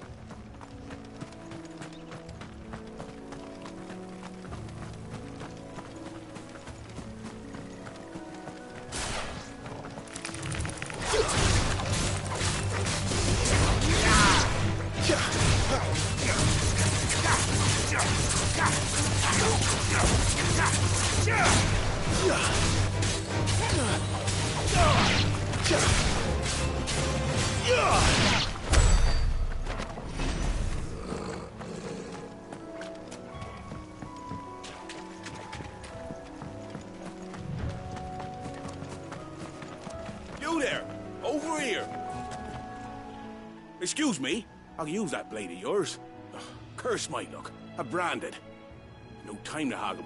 You there! Over here! Excuse me, I'll use that blade of yours. Ugh, curse my luck. I'm branded. No time to haggle.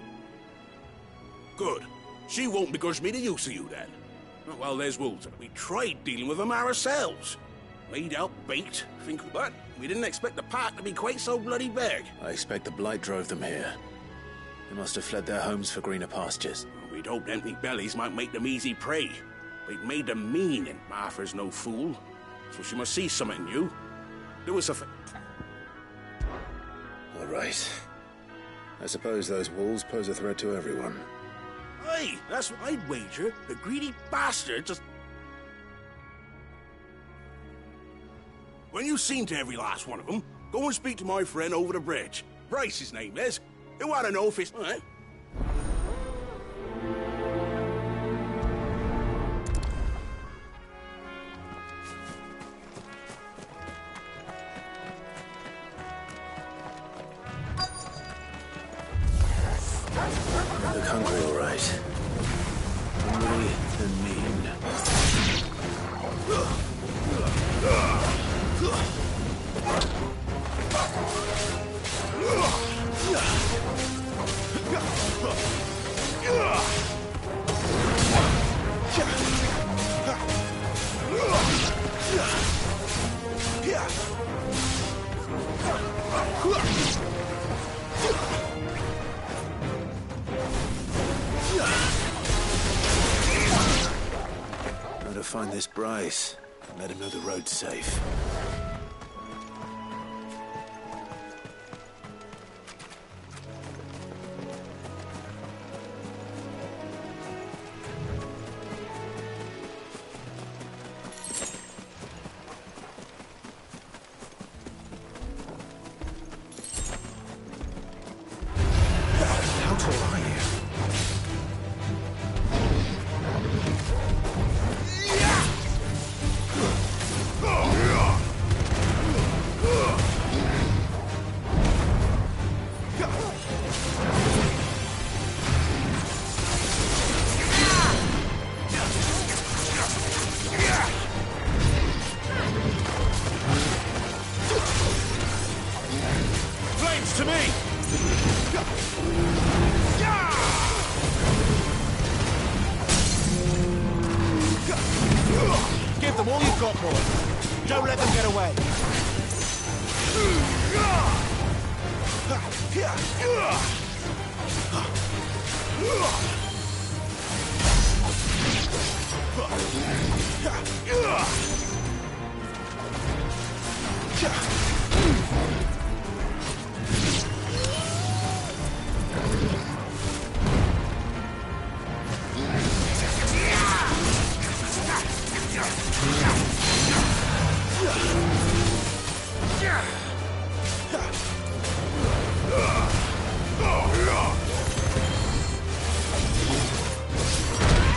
Good. She won't begrudge me the use of you then. Well, there's wolves. We tried dealing with them ourselves. Laid out, baked, but we didn't expect the pack to be quite so bloody big. I expect the blight drove them here. They must have fled their homes for greener pastures. We'd hoped empty bellies might make them easy prey. They'd made them mean, and Martha's no fool. So she must see something in you. Do us a All right. I suppose those wolves pose a threat to everyone. Hey, that's what I'd wager. The greedy bastard just... When you've seen to every last one of them, go and speak to my friend over the bridge. Bryce, his name is. He want to know if it's... Look hungry, all right. Hungry and mean. How to find this Bryce and let him know the road's safe. How tall are you? Flames to me! Give them all you've got, boy. Don't let them get away.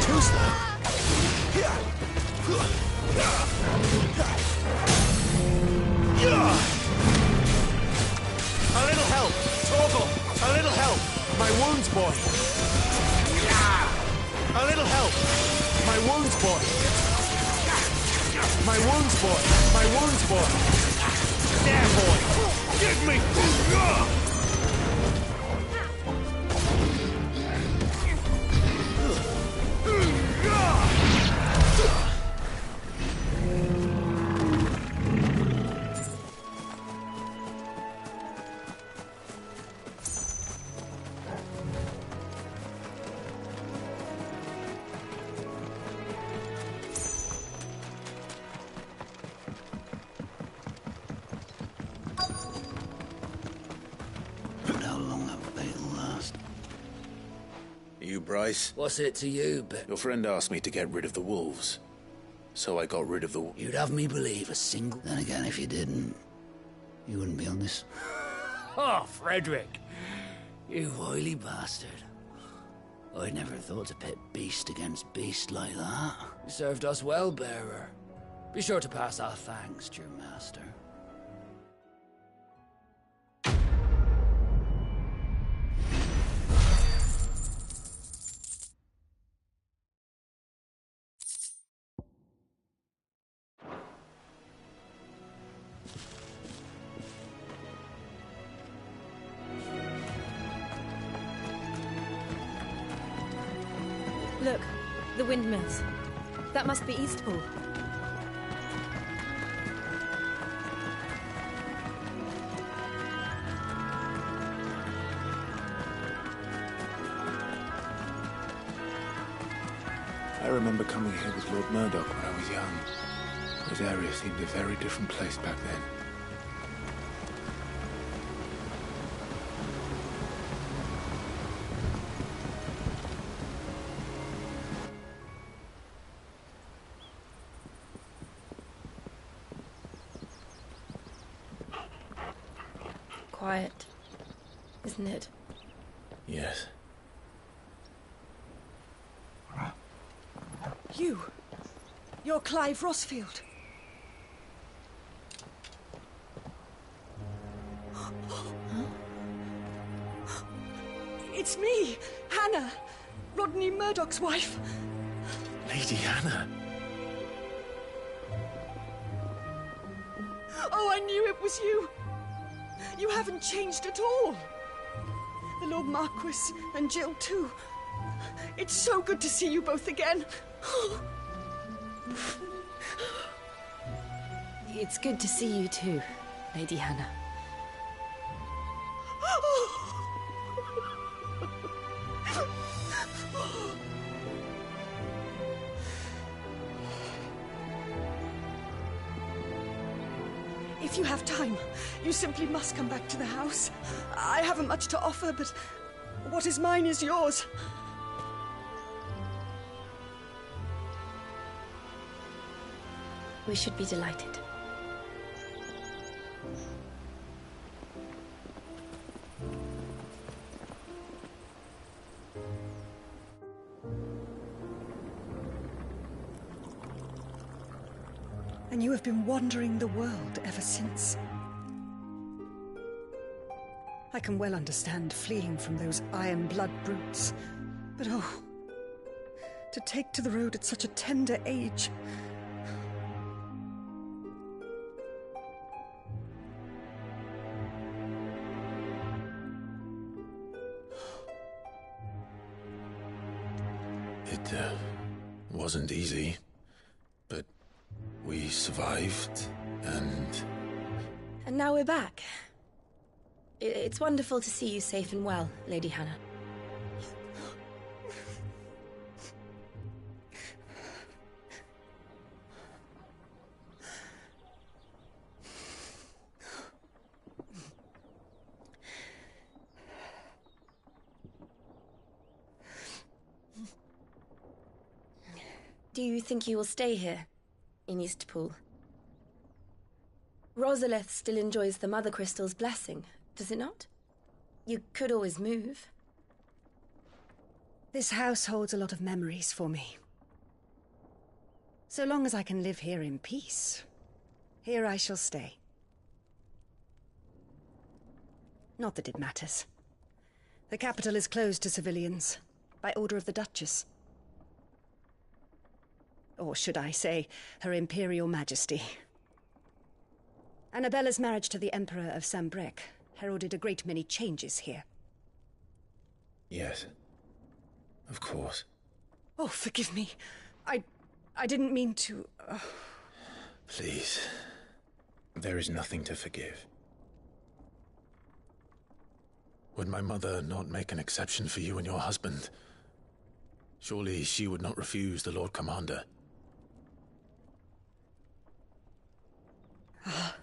Too slow. A little help. Torgal, a little help. My wounds, boy. A little help. My wounds, boy! My wounds, boy! My wounds, boy! There, boy! Give me! Bryce? What's it to you, but... Your friend asked me to get rid of the wolves. So I got rid of the... You'd have me believe a single... Then again, if you didn't, you wouldn't be on this. Oh, Frederick! You wily bastard. I never thought to pit beast against beast like that. You served us well, bearer. Be sure to pass our thanks to your master. Look, the windmills. That must be Eastpool. I remember coming here with Lord Murdoch when I was young. This area seemed a very different place back then. Quiet, isn't it? Yes. You're Clive Rossfield. It's me, Hannah, Rodney Murdoch's wife. Lady Hannah. Oh, I knew it was you. You haven't changed at all. The Lord Marquis and Jill too. It's so good to see you both again. It's good to see you too, Lady Hannah. If you have time, you simply must come back to the house. I haven't much to offer, but what is mine is yours. We should be delighted. And you have been wandering the world ever since. I can well understand fleeing from those iron blood brutes, but oh, to take to the road at such a tender age. It wasn't easy, but we survived, and... And now we're back. It's wonderful to see you safe and well, Lady Hannah. Do you think you will stay here, in Eastpool? Rosalith still enjoys the Mother Crystal's blessing, does it not? You could always move. This house holds a lot of memories for me. So long as I can live here in peace, here I shall stay. Not that it matters. The capital is closed to civilians, by order of the Duchess. Or should I say, Her Imperial Majesty. Annabella's marriage to the Emperor of Sambrec heralded a great many changes here. Yes. Of course. Oh, forgive me. I didn't mean to... Please. There is nothing to forgive. Would my mother not make an exception for you and your husband? Surely she would not refuse the Lord Commander. Ah.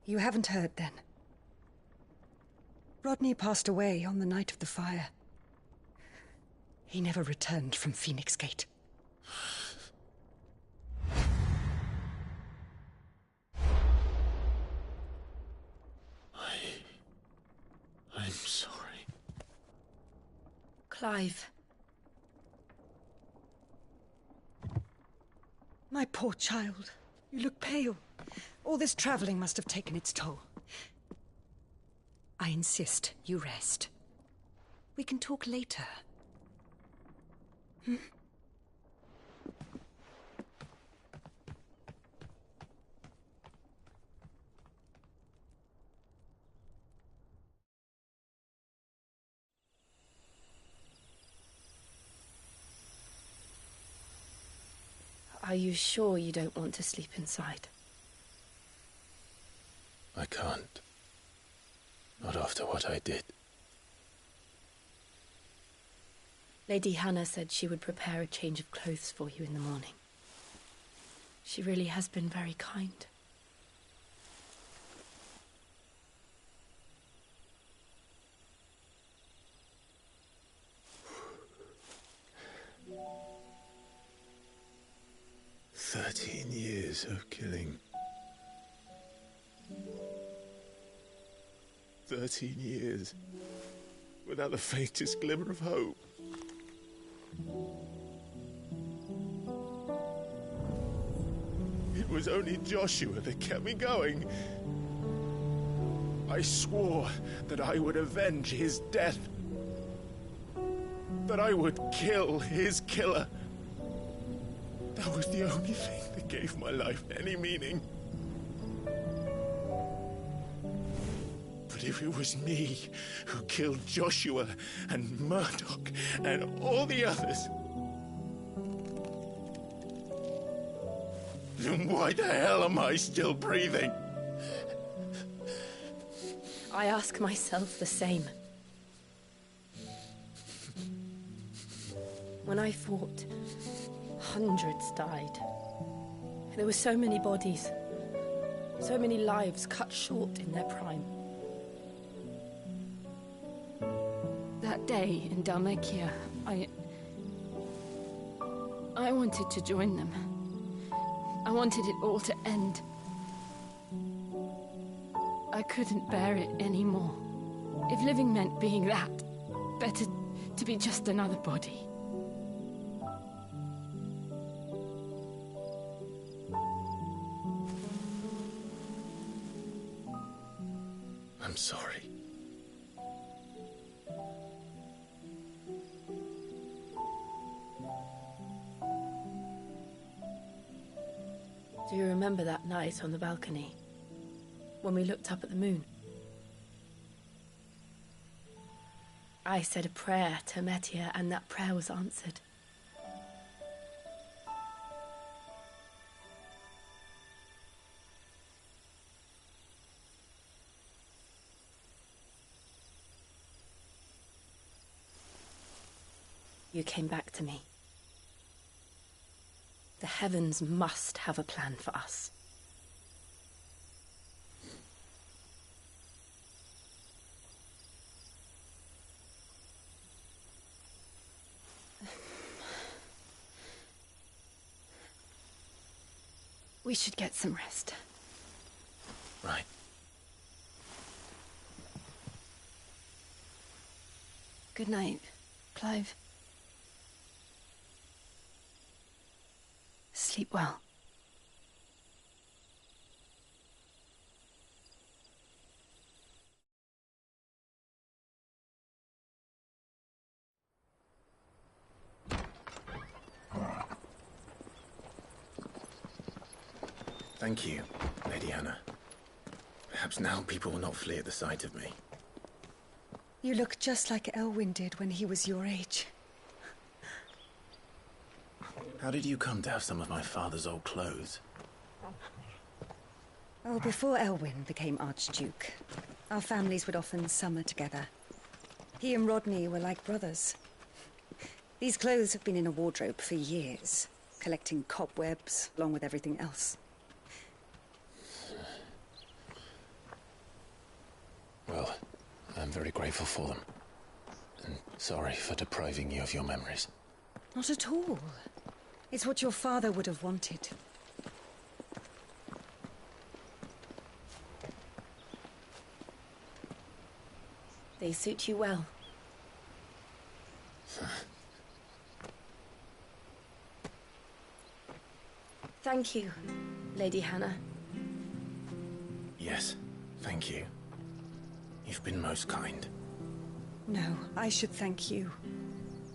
You haven't heard, then. Rodney passed away on the night of the fire. He never returned from Phoenix Gate. I'm sorry. Clive. My poor child. You look pale. All this traveling must have taken its toll. I insist you rest. We can talk later. Hmm? Are you sure you don't want to sleep inside? I can't. Not after what I did. Lady Hannah said she would prepare a change of clothes for you in the morning. She really has been very kind. Years of killing. 13 years. Without the faintest glimmer of hope. It was only Joshua that kept me going. I swore that I would avenge his death. That I would kill his killer. That was the only thing that gave my life any meaning. But if it was me who killed Joshua and Murdoch and all the others, then why the hell am I still breathing? I ask myself the same. When I fought, hundreds died. There were so many bodies, so many lives cut short in their prime. That day in Dalmekia, I wanted to join them. I wanted it all to end. I couldn't bear it anymore. If living meant being that, better to be just another body. I'm sorry. Do you remember that night on the balcony, when we looked up at the moon? I said a prayer to Metia, and that prayer was answered. You came back to me. The heavens must have a plan for us. We should get some rest. Right. Good night, Clive. Sleep well. Thank you, Lady Hannah. Perhaps now people will not flee at the sight of me. You look just like Elwyn did when he was your age. How did you come to have some of my father's old clothes? Oh, before Elwyn became Archduke, our families would often summer together. He and Rodney were like brothers. These clothes have been in a wardrobe for years, collecting cobwebs along with everything else. Well, I'm very grateful for them. And sorry for depriving you of your memories. Not at all. It's what your father would have wanted. They suit you well. Thank you, Lady Hannah. Yes, thank you. You've been most kind. No, I should thank you.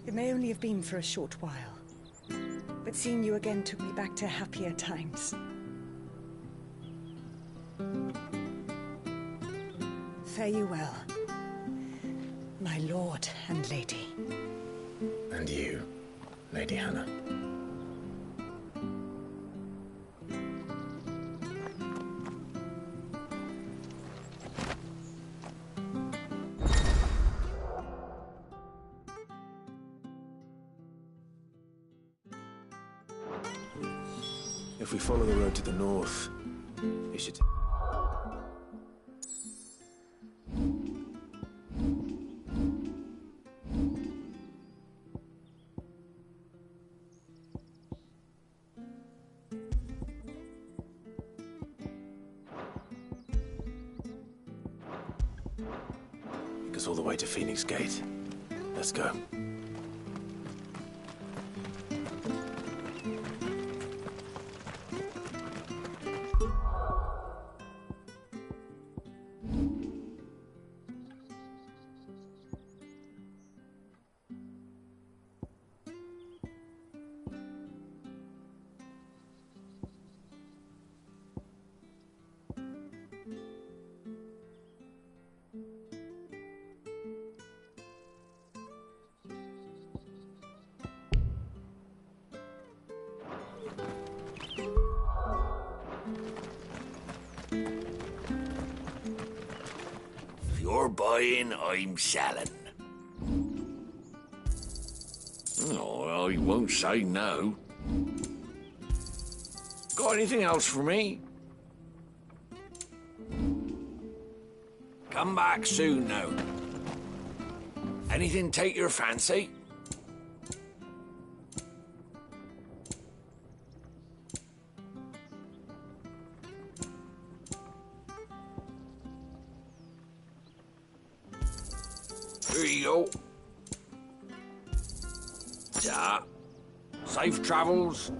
It may only have been for a short while, but seeing you again took me back to happier times. Fare you well, my lord and lady. And you, Lady Hannah. If we follow the road to the north, it should... Take us all the way to Phoenix Gate. Let's go. If you're buying, I'm selling. Oh, I won't say no. Got anything else for me? Come back soon now. Anything take your fancy? Here you go. Yeah. Safe travels.